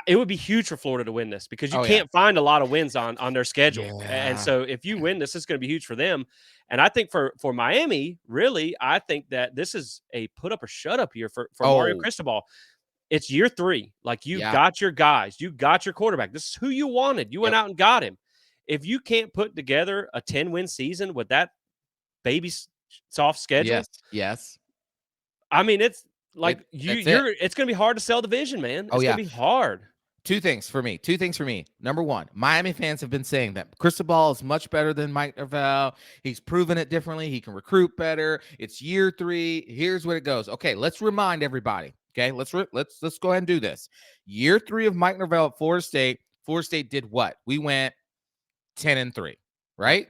It would be huge for Florida to win this, because you can't find a lot of wins on their schedule. And Yeah. so if you win this, it's going to be huge for them. And I think for Miami, really, I think that this is a put up or shut up year for Mario Oh. Cristobal. It's year 3. Like, you Yeah. got your guys, you got your quarterback. This is who you wanted. You went Yep. out and got him. If you can't put together a 10-win season with that baby soft schedule, Yes. Yes. I mean, it's like That's it's going to be hard to sell the vision, man. It's Oh, yeah. going to be hard. Two things for me. Number one, Miami fans have been saying that Cristobal is much better than Mike Norvell. He's proven it differently. He can recruit better. It's year 3. Here's what it goes. Okay, let's remind everybody. Okay, let's go ahead and do this. Year 3 of Mike Norvell at Florida State. Florida State did what? We went 10-3, right?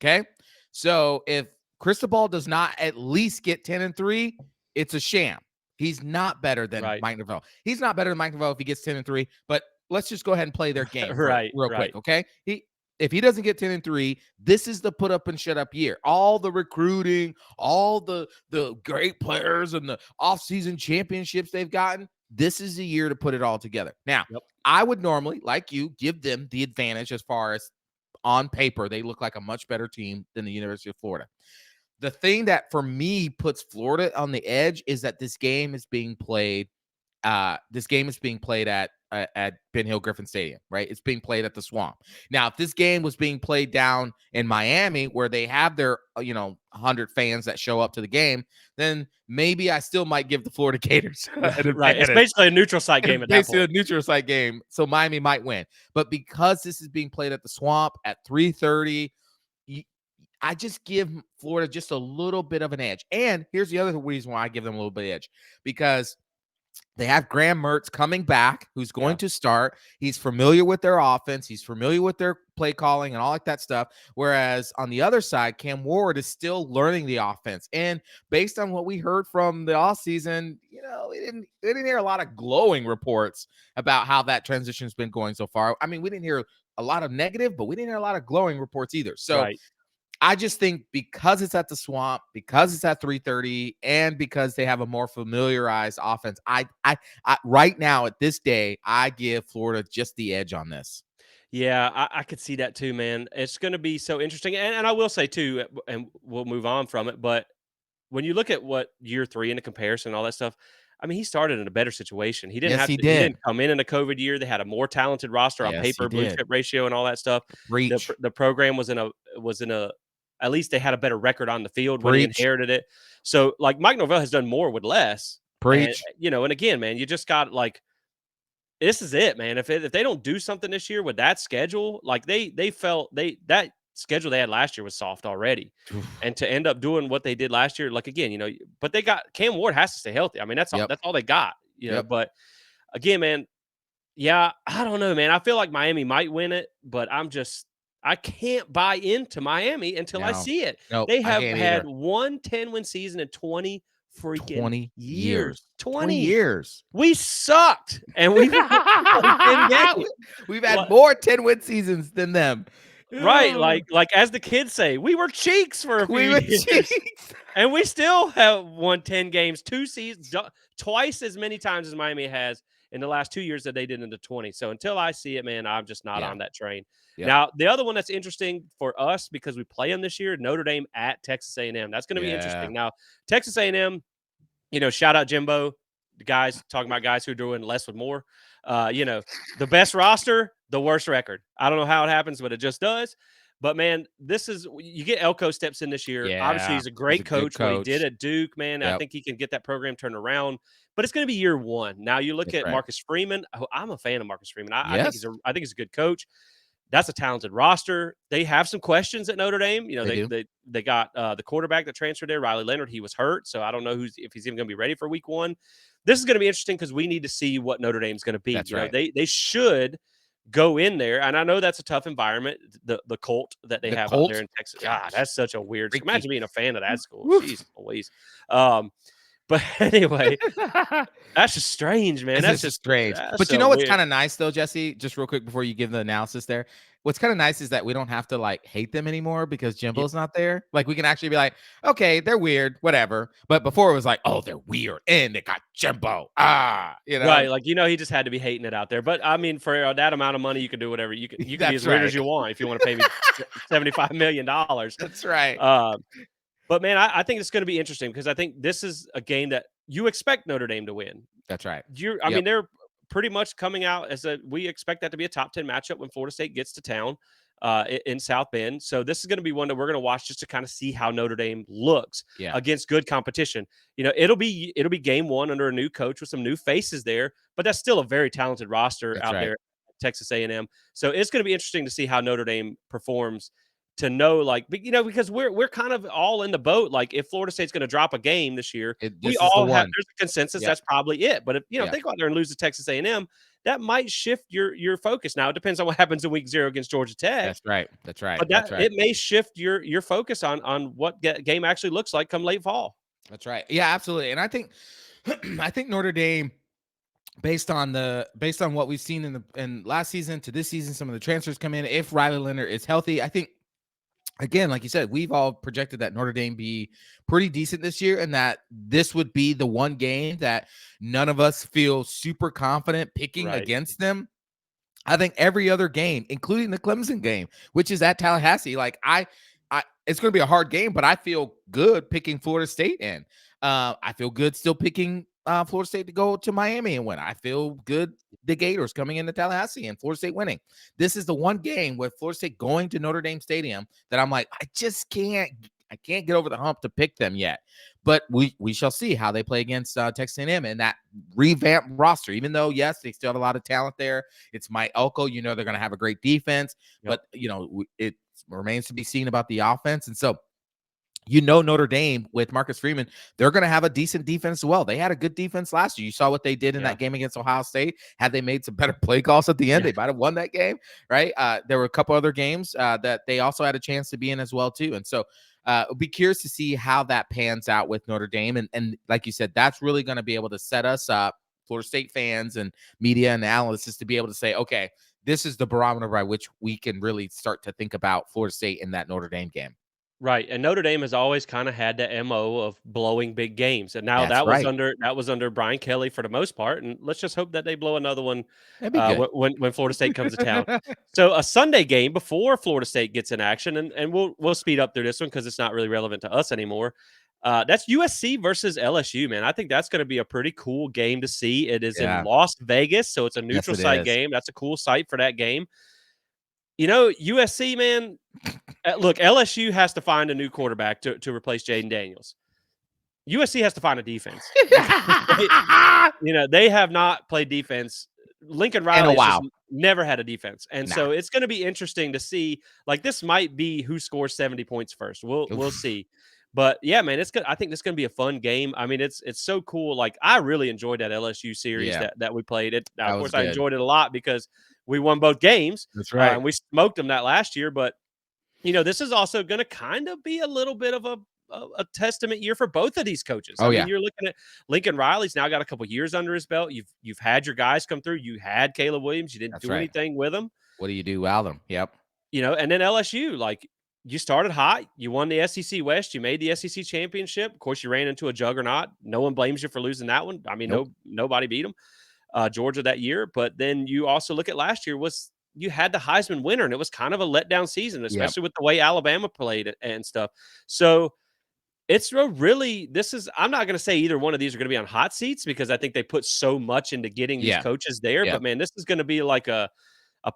Okay. So if Cristobal does not at least get 10-3, it's a sham. He's not better than Right. Mike Norvell. He's not better than Mike Norvell if he gets 10-3, but let's just go ahead and play their game for Right. real quick. Right. Okay. If he doesn't get 10-3, this is the put up and shut up year. All the recruiting, all the great players and the offseason championships they've gotten. This is the year to put it all together. Now, Yep. I would normally, like you, give them the advantage as far as on paper, they look like a much better team than the University of Florida. The thing that for me puts Florida on the edge is that this game is being played. This game is being played at Ben Hill Griffin Stadium, right? It's being played at the Swamp. Now, if this game was being played down in Miami, where they have their 100 fans that show up to the game, then maybe I still might give the Florida Gators an Right. It's advantage. basically a neutral site game at that Basically point. a neutral site game, so Miami might win. But because this is being played at the Swamp at 3:30, I just give Florida just a little bit of an edge. And here's the other reason why I give them a little bit of edge, because they have Graham Mertz coming back, who's going to start. He's familiar with their offense. He's familiar with their play calling and all like that stuff. Whereas on the other side, Cam Ward is still learning the offense. And based on what we heard from the offseason, we didn't hear a lot of glowing reports about how that transition has been going so far. I mean, we didn't hear a lot of negative, but we didn't hear a lot of glowing reports either. So Right. I just think because it's at the Swamp, because it's at 3:30, and because they have a more familiarized offense, I right now at this day, I give Florida just the edge on this. Yeah, I could see that too, man. It's going to be so interesting. And I will say too, and we'll move on from it, but when you look at what year 3 in the comparison and all that stuff, I mean, he started in a better situation. He didn't Yes, have he to. He did. didn't come in a COVID year. They had a more talented roster on Yes, he paper, blue did. chip ratio, and all that stuff. Preach. The program was in a. At least they had a better record on the field when he Preach. inherited it. So, like Mike Norvell has done more with less. And Preach. and again, man, you just got this is it, man. If they don't do something this year with that schedule, like they felt that schedule they had last year was soft already, and to end up doing what they did last year, like again, but they got Cam Ward has to stay healthy. I mean, that's all. Yep. That's all they got, Yep. But again, man, yeah, I don't know, man. I feel like Miami might win it, but I can't buy into Miami until I No. see it. Nope, They I have can't had either. one 10-win season in 20 freaking 20 years. 20 years. We sucked, and we've won 10 games. We've had more 10-win seasons than them. Right, like as the kids say, we were cheeks for a few years, and we still have won 10 games, 2 seasons, twice as many times as Miami has in the last 2 years that they did in the 20. So until I see it, man, I'm just not on that train. Yep. Now, the other one that's interesting for us because we play them this year, Notre Dame at Texas A&M. That's going to be interesting. Now, Texas A&M, shout out Jimbo, the guys talking about guys who are doing less with more. The best roster, the worst record. I don't know how it happens, but it just does. But man, you get Elko steps in this year. Yeah, Obviously, he's a great coach. What he did at Duke, man, Yep. I think he can get that program turned around. But it's going to be year 1. Now you look at Marcus Freeman. I'm a fan of Marcus Freeman. I think he's a good coach. That's a talented roster. They have some questions at Notre Dame. They got the quarterback that transferred there, Riley Leonard. He was hurt, so I don't know if he's even going to be ready for week 1. This is going to be interesting because we need to see what Notre Dame's going to be. That's right. They should go in there, and I know that's a tough environment. The Colt that they have out there in Texas. God, that's such a weird. Imagine being a fan of that school. Jeez Louise. But anyway, that's just strange, man. That's just strange. But you know what's kind of nice though, Jesse? Just real quick before you give the analysis there. What's kind of nice is that we don't have to hate them anymore because Jimbo's not there. We can actually be like, okay, they're weird, whatever. But before it was like, oh, they're weird and they got Jimbo. Right. He just had to be hating it out there. But I mean, for that amount of money, you can do whatever. You can be as weird as you want if you want to pay me $75 million. That's right. But man, I think it's going to be interesting because I think this is a game that you expect Notre Dame to win. That's right. I mean, they're pretty much coming out we expect that to be a top 10 matchup when Florida State gets to town in South Bend. So this is going to be one that we're going to watch just to kind of see how Notre Dame looks against good competition. It'll be game 1 under a new coach with some new faces there, but that's still a very talented roster there at Texas A&M. So it's going to be interesting to see how Notre Dame performs. To know, because we're kind of all in the boat. If Florida State's going to drop a game this year, we all have there's a consensus that's probably it. But if they go out there and lose to Texas A&M, that might shift your focus. Now it depends on what happens in week 0 against Georgia Tech, That's right. That's right. but That's that right. it may shift your focus on what game actually looks like come late fall. That's right. Yeah, absolutely. And I think I think Notre Dame, based on what we've seen in last season to this season, some of the transfers come in. If Riley Leonard is healthy, I think, again, like you said, we've all projected that Notre Dame be pretty decent this year, and that this would be the one game that none of us feel super confident picking Right. against them. I think every other game, including the Clemson game, which is at Tallahassee, like it's going to be a hard game, but I feel good picking Florida State in. I feel good still picking Florida State to go to Miami and win. I feel good the Gators coming into Tallahassee and Florida State winning. This is the one game with Florida State going to Notre Dame Stadium that I'm like, I just can't. I can't get over the hump to pick them yet, but we shall see how they play against Texas A&M and that revamped roster. Even though, yes, they still have a lot of talent there. It's Mike Elko. You know they're going to have a great defense, Yep. but it remains to be seen about the offense. And so, Notre Dame with Marcus Freeman, they're going to have a decent defense as well. They had a good defense last year. You saw what they did in Yeah. that game against Ohio State. Had they made some better play calls at the end, Yeah. they might have won that game, right? There were a couple other games that they also had a chance to be in as well, too. And so, we'll be curious to see how that pans out with Notre Dame. And like you said, that's really going to be able to set us up, Florida State fans and media and analysts, to be able to say, okay, this is the barometer by which we can really start to think about Florida State in that Notre Dame game. Right, and Notre Dame has always kinda had the MO of blowing big games, and now That's right. that was under Brian Kelly for the most part, and let's just hope that they blow another one, That'd be good. when Florida State comes to town. So, a Sunday game before Florida State gets in action, and we'll speed up through this one because it's not really relevant to us anymore. That's USC versus LSU, man. I think that's gonna be a pretty cool game to see. It is in Yeah. Las Vegas, so it's a Yes, neutral it site is. game. That's a cool site for that game. USC, man, look, LSU has to find a new quarterback to replace Jaden Daniels. USC has to find a defense because they have not played defense. Lincoln In a Riley has just while. never had a defense, and Nah. so it's going to be interesting to see. Like this might be who scores 70 points first. We'll Oof. see. But yeah, man, it's good. I think this is going to be a fun game. I mean, it's so cool. Like I really enjoyed that LSU series Yeah, that we played. It now, that of was course, I good. enjoyed it a lot because we won both games, That's right. and we smoked them that last year. But this is also going to kind of be a little bit of a testament year for both of these coaches. Oh, I mean, yeah. you're looking at Lincoln Riley's now got a couple years under his belt. You've had your guys come through. You had Caleb Williams. You didn't That's do right. anything with him. What do you do without them? Yep. And then LSU, like you started hot. You won the SEC West. You made the SEC championship. Of course, you ran into a juggernaut. No one blames you for losing that one. I mean, Nope. nobody beat them, Georgia that year. But then you also look at last year you had the Heisman winner, and it was kind of a letdown season, Yep. especially with the way Alabama played and stuff. So it's I'm not going to say either one of these are going to be on hot seats because I think they put so much into getting these Yeah. coaches there. Yep. But man, this is going to be like a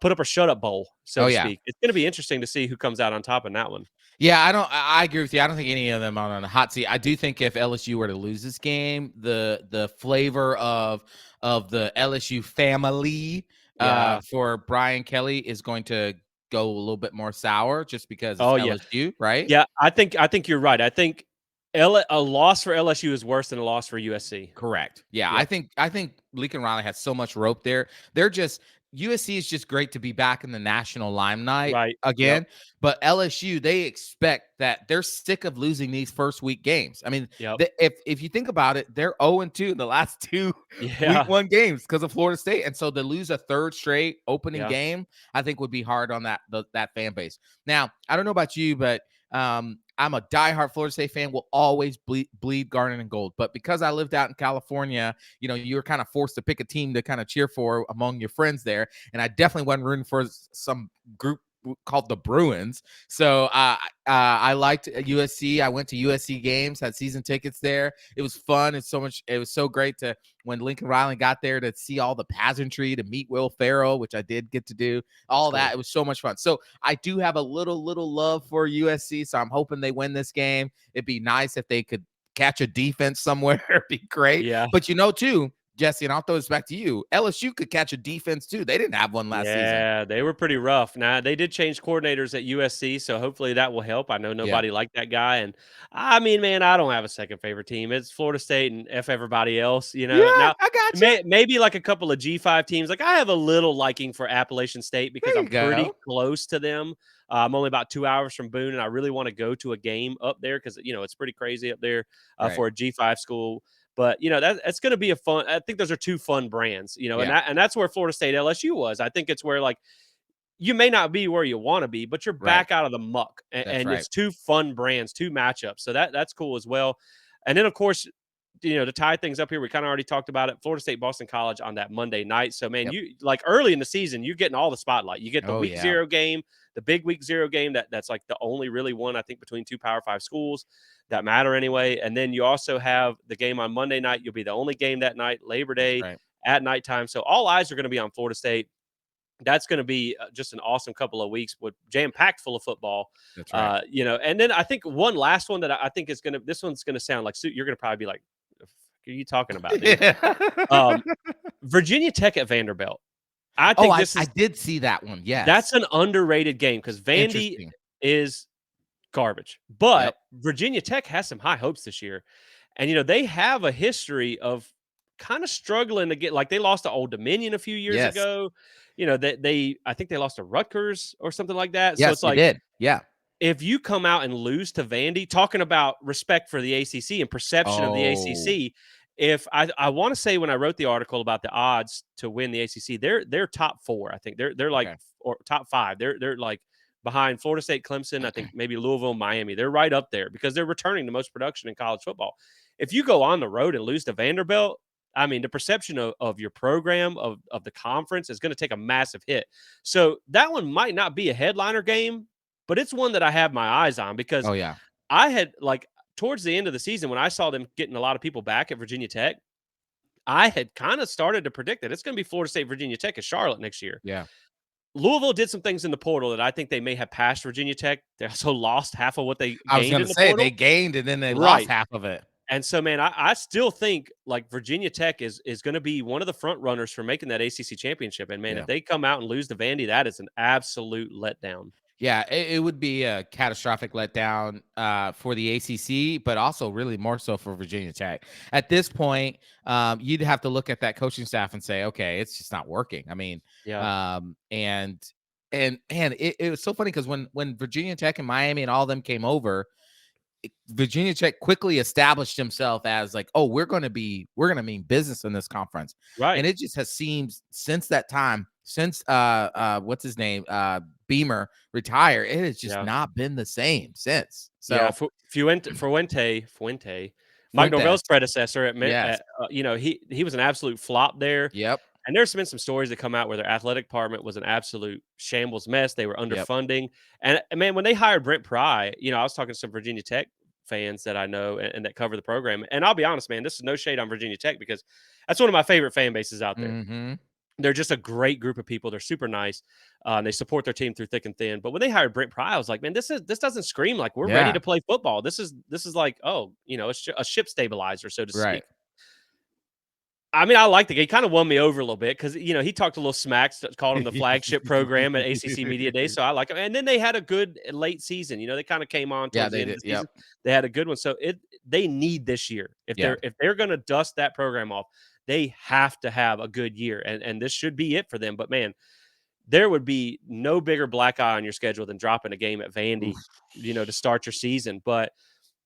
put up or shut up bowl, so Oh, to yeah. speak. It's going to be interesting to see who comes out on top in that one. Yeah, I agree with you. I don't think any of them are on a hot seat. I do think if LSU were to lose this game, the flavor of the LSU family Yeah. for Brian Kelly is going to go a little bit more sour just because it's Oh yeah. LSU, right? Yeah. I think you're right. I think a loss for LSU is worse than a loss for USC. Correct. Yeah, Yep. I think Lincoln Riley has so much rope there. They're just USC is just great to be back in the national limelight Right. Yep. again, but LSU, they expect that they're sick of losing these first week games. I mean, Yep. if you think about it, they're 0-2 in the last two week Yeah. 1 games because of Florida State, and so to lose a third straight opening Yeah. game, I think would be hard on that fan base. Now, I don't know about you, but I'm a diehard Florida State fan, will always bleed garnet and gold. But because I lived out in California, you were kind of forced to pick a team to kind of cheer for among your friends there. And I definitely wasn't rooting for some group called the Bruins. So I liked USC. I went to USC games, had season tickets there. It was fun. It was so great to when Lincoln Riley got there to see all the pageantry, to meet Will Ferrell, which I did get to do. All that. It was so much fun. So I do have a little love for USC. So I'm hoping they win this game. It'd be nice if they could catch a defense somewhere. It'd be great. Yeah. But too, Jesse, and I'll throw this back to you. LSU could catch a defense too. They didn't have one last season. Yeah, they were pretty rough. Now, they did change coordinators at USC, so hopefully that will help. I know Yeah. nobody liked that guy, and I mean, man, I don't have a second favorite team. It's Florida State and F everybody else, you Yeah, know. Now, I got you. maybe like a couple of G5 teams. Like I have a little liking for Appalachian State because There I'm you pretty go. close to them. I'm only about 2 hours from Boone, and I really want to go to a game up there because it's pretty crazy up there Right. for a G5 school. But that's going to be a fun. I think those are two fun brands, and Yeah. that's where Florida State LSU was. I think it's where like you may not be where you want to be, but you're Right. back out of the muck, That's and right. it's two fun brands, two matchups. So that's cool as well. And then of course, to tie things up here, we kind of already talked about it. Florida State, Boston College on that Monday night. So man, Yep. you like early in the season, you're getting all the spotlight. You get the Oh week yeah. 0 game, the big week 0 game. That's like the only really one I think between two Power 5 schools that matter anyway. And then you also have the game on Monday night. You'll be the only game that night, Labor That's Day right. at nighttime. So all eyes are going to be on Florida State. That's going to be just an awesome couple of weeks with jam packed full of football. That's right. And then I think one last one that I think is going to, this one's going to sound like, you're going to probably be like, "The fuck are you talking about, dude?" Yeah. Um, Virginia Tech at Vanderbilt. I Oh, think I did see that one. that's Yes. an underrated game because Vandy Interesting. is garbage, Yep. but Virginia Tech has some high hopes this year. And, they have a history of kind of struggling to get, like, they lost to Old Dominion a few years Yes. ago. I think they lost to Rutgers or something like that. So Yes, it's they like, did. Yeah. if you come out and lose to Vandy, talking about respect for the ACC and perception of the Oh, ACC, if I want to say when I wrote the article about the odds to win the ACC, they're top 4. I think they're like okay. or top 5. They're like behind Florida State, Clemson. I think maybe Louisville, Miami. They're right up there because they're returning the most production in college football. If you go on the road and lose to Vanderbilt, I mean, the perception of your program, of the conference is going to take a massive hit. So that one might not be a headliner game, but it's one that I have my eyes on because Oh yeah. I had like towards the end of the season when I saw them getting a lot of people back at Virginia Tech, I had kind of started to predict that it's going to be Florida State, Virginia Tech, at Charlotte next year. Yeah. Louisville did some things in the portal that I think they may have passed Virginia Tech. They also lost half of what they I was gained gonna in the say they portal. gained and then they lost Right. half of it. And so, man, I still think like Virginia Tech is going to be one of the front runners for making that ACC championship. And man, if Yeah. they come out and lose to Vandy, that is an absolute letdown. Yeah, it would be a catastrophic letdown for the ACC, but also really more so for Virginia Tech. At this point, you'd have to look at that coaching staff and say, okay, it's just not working. I mean, Yeah. and it was so funny because when Virginia Tech and Miami and all of them came over, Virginia Tech quickly established himself as like, oh, we're gonna mean business in this conference. Right. And it just has seemed since that time, since what's his name? Beamer retired, it has just Yeah. not been the same since. Yeah, So Fuente, Mike Fuentes. Norvell's predecessor Yes. he was an absolute flop there. Yep. And there's been some stories that come out where their athletic department was an absolute shambles mess. They were Yep. underfunding. And man, when they hired Brent Pry, I was talking to some Virginia Tech fans that I know and that cover the program. And I'll be honest, man, this is no shade on Virginia Tech because that's one of my favorite fan bases out there. Mm-hmm. They're just a great group of people. They're super nice. And they support their team through thick and thin. But when they hired Brent Pry, I was like, man, this doesn't scream like we're ready Yeah. to play football. This is like, oh, a ship stabilizer, so to Right. speak. I mean, I like the guy. He kind of won me over a little bit because he talked a little smack, called him the flagship program at ACC Media Day. So I like him. And then they had a good late season. They kind of came on Yeah, towards the they end of did. the season. Yep. They had a good one. So they need this year if Yeah. they're going to dust that program off, they have to have a good year. And this should be it for them. But man, there would be no bigger black eye on your schedule than dropping a game at Vandy, Oof. to start your season. But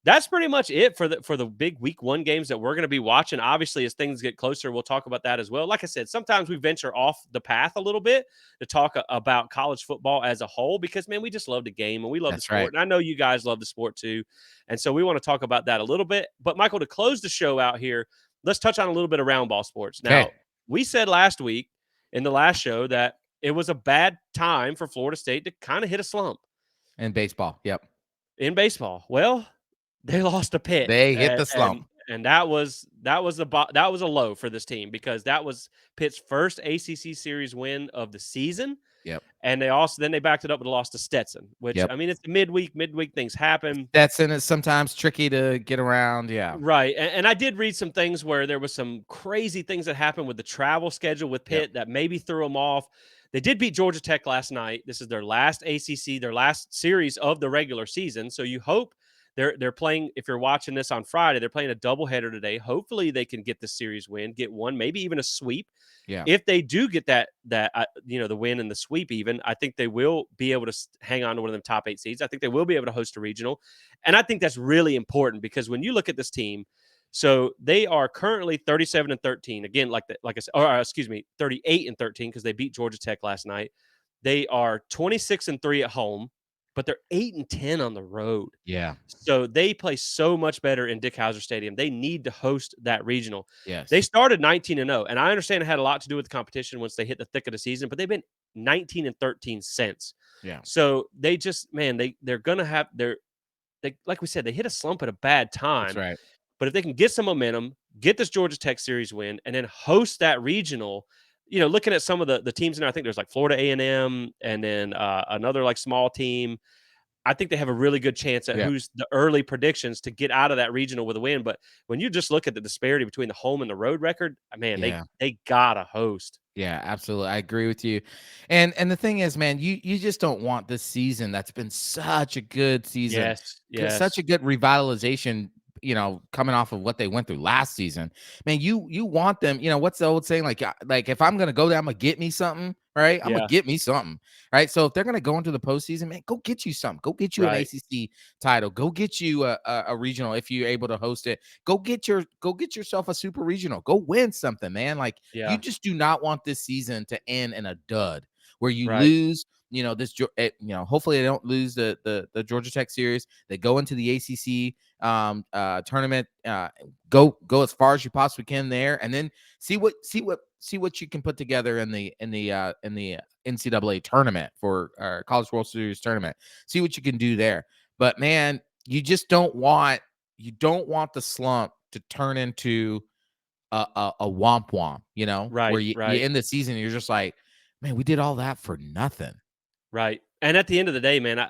that's pretty much it for the big week 1 games that we're going to be watching. Obviously, as things get closer, we'll talk about that as well. Like I said, sometimes we venture off the path a little bit to talk about college football as a whole because, man, we just love the game and we love the That's sport. right. And I know you guys love the sport too. And so we want to talk about that a little bit. But, Michael, to close the show out here, let's touch on a little bit of round ball sports. Now, Okay. we said last week in the last show that it was a bad time for Florida State to kind of hit a slump And baseball. Yep. in baseball. Well, they lost to Pitt, They hit and the slump. that was a low for this team because that was Pitt's first ACC series win of the season, Yep. And then they backed it up with a loss to Stetson, which, Yep. I mean, it's midweek things happen. Stetson is sometimes tricky to get around. Yeah. Right, and I did read some things where there was some crazy things that happened with the travel schedule with Yep. Pitt that maybe threw them off. They did beat Georgia Tech last night. This is their last ACC, their last series of the regular season. So you hope they're playing. If you're watching this on Friday, they're playing a doubleheader today. Hopefully, they can get the series win, get one, maybe even a sweep. Yeah. If they do get the win and the sweep, even, I think they will be able to hang on to one of them top 8 seeds. I think they will be able to host a regional, and I think that's really important because when you look at this team, so they are currently 37-13. Again, like I said, or excuse me, 38-13 because they beat Georgia Tech last night. They are 26-3 at home, but they're 8-10 on the road. Yeah. So they play so much better in Dick Howser Stadium. They need to host that regional. They Yes. started 19-0, and I understand it had a lot to do with the competition once they hit the thick of the season, but they've been 19-13 since. Yeah. So they just, man, they're gonna have they like we said, they hit a slump at a bad That's time. right. But if they can get some momentum, get this Georgia Tech series win, and then host that regional, looking at some of the teams in there, I think there's like Florida A&M and then another like small team. I think they have a really good chance at Yeah. who's the early predictions to get out of that regional with a win. But when you just look at the disparity between the home and the road record, man, Yeah. they gotta host. Yeah, absolutely. I agree with you. And the thing is, man, you just don't want this season that's been such a good season, Yes, such yes, a good revitalization, coming off of what they went through last season. Man, you want them, what's the old saying? Like if I'm gonna go there, I'm gonna get me something, right? I'm gonna yeah, get me something, right? So if they're gonna go into the postseason, man, go get you something. Go get you an right, ACC title. Go get you a regional if you're able to host it. Go get yourself a super regional. Go win something, man. Like you yeah, just do not want this season to end in a dud where you right, lose. Hopefully they don't lose the Georgia Tech series. They go into the ACC tournament. Go as far as you possibly can there, and then see what you can put together in the NCAA tournament for College World Series tournament. See what you can do there. But man, you don't want the slump to turn into a womp womp, where right, you right. end the season and you're just like, man, we did all that for nothing. Right. And at the end of the day, man,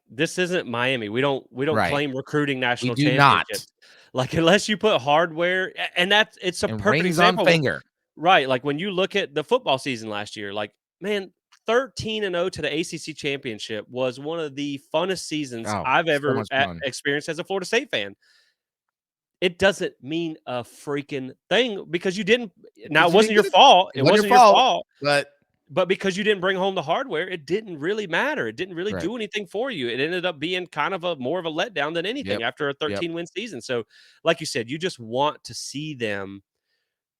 this isn't Miami. We don't Right. claim recruiting We national do not. championships. Like unless you put hardware and it's a And perfect rings on example. finger. Right. Like when you look at the football season last year, like, man, 13-0 to the ACC championship was one of the funnest seasons Oh, I've so ever much fun. experienced as a Florida State fan. It doesn't mean a freaking thing because you didn't. Now Because it you wasn't didn't your get it. fault. It It wasn't your wasn't your fault, fault. but But because you didn't bring home the hardware, it didn't really matter. It didn't really right. do anything for you. It ended up being kind of a more of a letdown than anything Yep. after a Yep. 13-win season. So, like you said, you just want to see them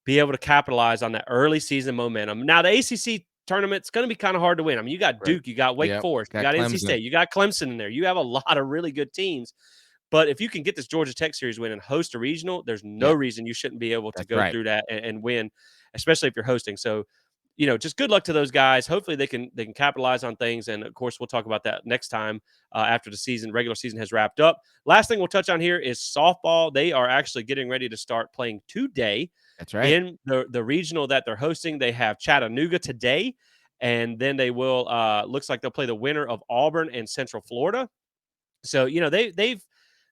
be able to capitalize on that early season momentum. Now, the ACC tournament's going to be kind of hard to win. I mean, you got Right. Duke, you got Wake Yep. Forest, you Got got NC Clemson. State, you got Clemson in there. You have a lot of really good teams. But if you can get this Georgia Tech series win and host a regional, there's no Yep. reason you shouldn't be able to That's go right. through that and win, especially if you're hosting. So, just good luck to those guys. Hopefully they can capitalize on things, and of course we'll talk about that next time after the regular season has wrapped up. Last thing we'll touch on here is softball. They are actually getting ready to start playing today That's right. in the regional that they're hosting. They have Chattanooga today, and then they will looks like they'll play the winner of Auburn and Central Florida. So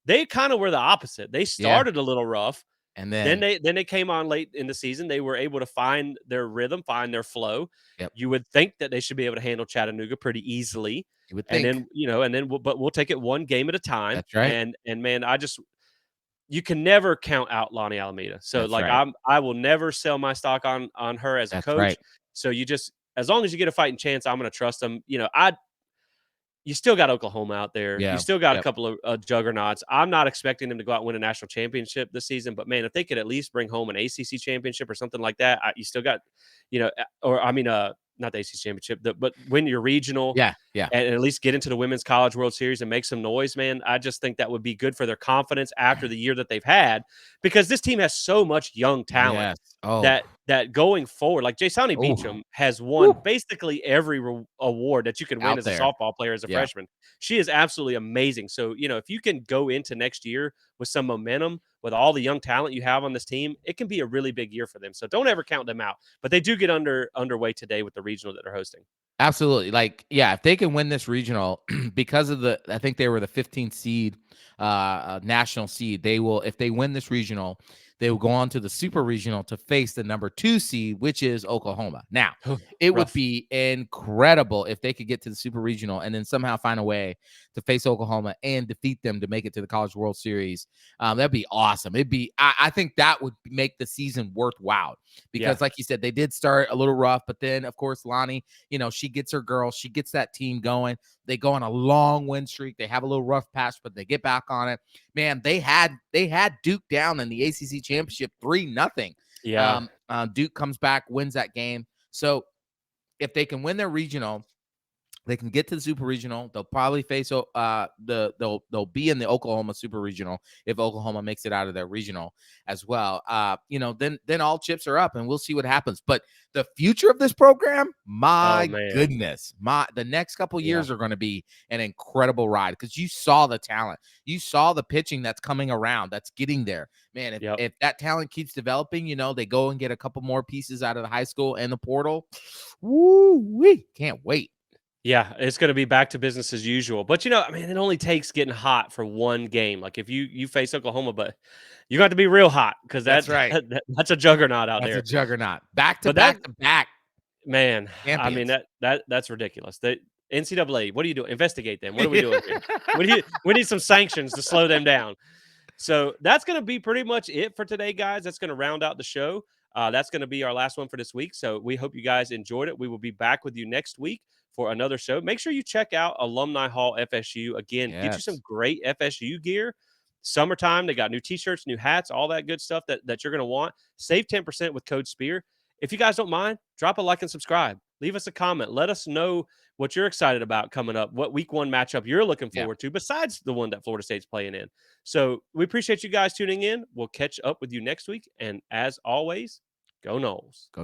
they kind of were the opposite. They Yeah. started a little rough. And Then then they came on late in the season. They were able to find their rhythm, find their flow. yep. You would think that they should be able to handle Chattanooga pretty easily. You would And think. then, but we'll take it one game at a time. That's right. And man, you can never count out Lonnie Alameda. So That's like right. I will never sell my stock on her as a That's right. coach. So as long as you get a fighting chance, I'm going to trust them. You still got Oklahoma out there. You Yeah. still got a Yep. couple of juggernauts. I'm not expecting them to go out and win a national championship this season, but man, if they could at least bring home an ACC championship or something like that, you still got, or I mean, not the ACC championship, but win your regional Yeah. Yeah. and at least get into the Women's College World Series and make some noise, man. I just think that would be good for their confidence after the year that they've had because this team has so much young talent Yes. Oh. that going forward, like Jasani Oh. Beecham has won Woo. basically every award that you could win Out as a there. softball player as a Yeah. freshman. She is absolutely amazing. So, if you can go into next year with some momentum, with all the young talent you have on this team, it can be a really big year for them. So don't ever count them out. But they do get underway today with the regional that they're hosting. Absolutely. Like, yeah, if they can win this regional because of I think they were the 15th seed, national seed, they will, if they win this regional, they will go on to the super regional to face the number 2 seed, which is Oklahoma. Now, it would Rough. be incredible if they could get to the super regional and then somehow find a way to face Oklahoma and defeat them to make it to the College World Series. That'd be awesome. I think that would make the season worthwhile Yeah. because, like you said, they did start a little rough, but then, of course, Lonnie, she gets her girl. She gets that team going. They go on a long win streak. They have a little rough patch, but they get back on it. Man, they had Duke down in the ACC championship 3-0. Yeah. Duke comes back, wins that game. So if they can win their regional, they can get to the super regional. They'll probably face they'll be in the Oklahoma super regional if Oklahoma makes it out of their regional as well. Then all chips are up and we'll see what happens. But the future of this program, Oh my man. goodness, the next couple Yeah. years are going to be an incredible ride because you saw the talent, you saw the pitching that's coming around, that's getting there. Man, Yep. if that talent keeps developing, they go and get a couple more pieces out of the high school and the portal. Woo wee! Can't wait. Yeah, it's going to be back to business as usual. But I mean, it only takes getting hot for one game. Like if you face Oklahoma, but you got to be real hot because That's right. that's a juggernaut out That's a there. juggernaut. Back to But that back to back man, I mean champions. that's ridiculous. The NCAA, what are you doing? Investigate them. What are we doing here? We need some sanctions to slow them down. So that's going to be pretty much it for today, guys. That's going to round out the show. That's going to be our last one for this week. So we hope you guys enjoyed it. We will be back with you next week for another show. Make sure you check out Alumni Hall FSU. Again, get you some Yes. great FSU gear. Summertime, they got new t-shirts, new hats, all that good stuff that you're going to want. Save 10% with code SPEAR. If you guys don't mind, drop a like and subscribe. Leave us a comment. Let us know what you're excited about coming up, what week 1 matchup you're looking Yeah. forward to besides the one that Florida State's playing in. So we appreciate you guys tuning in. We'll catch up with you next week. And as always, go Noles. Go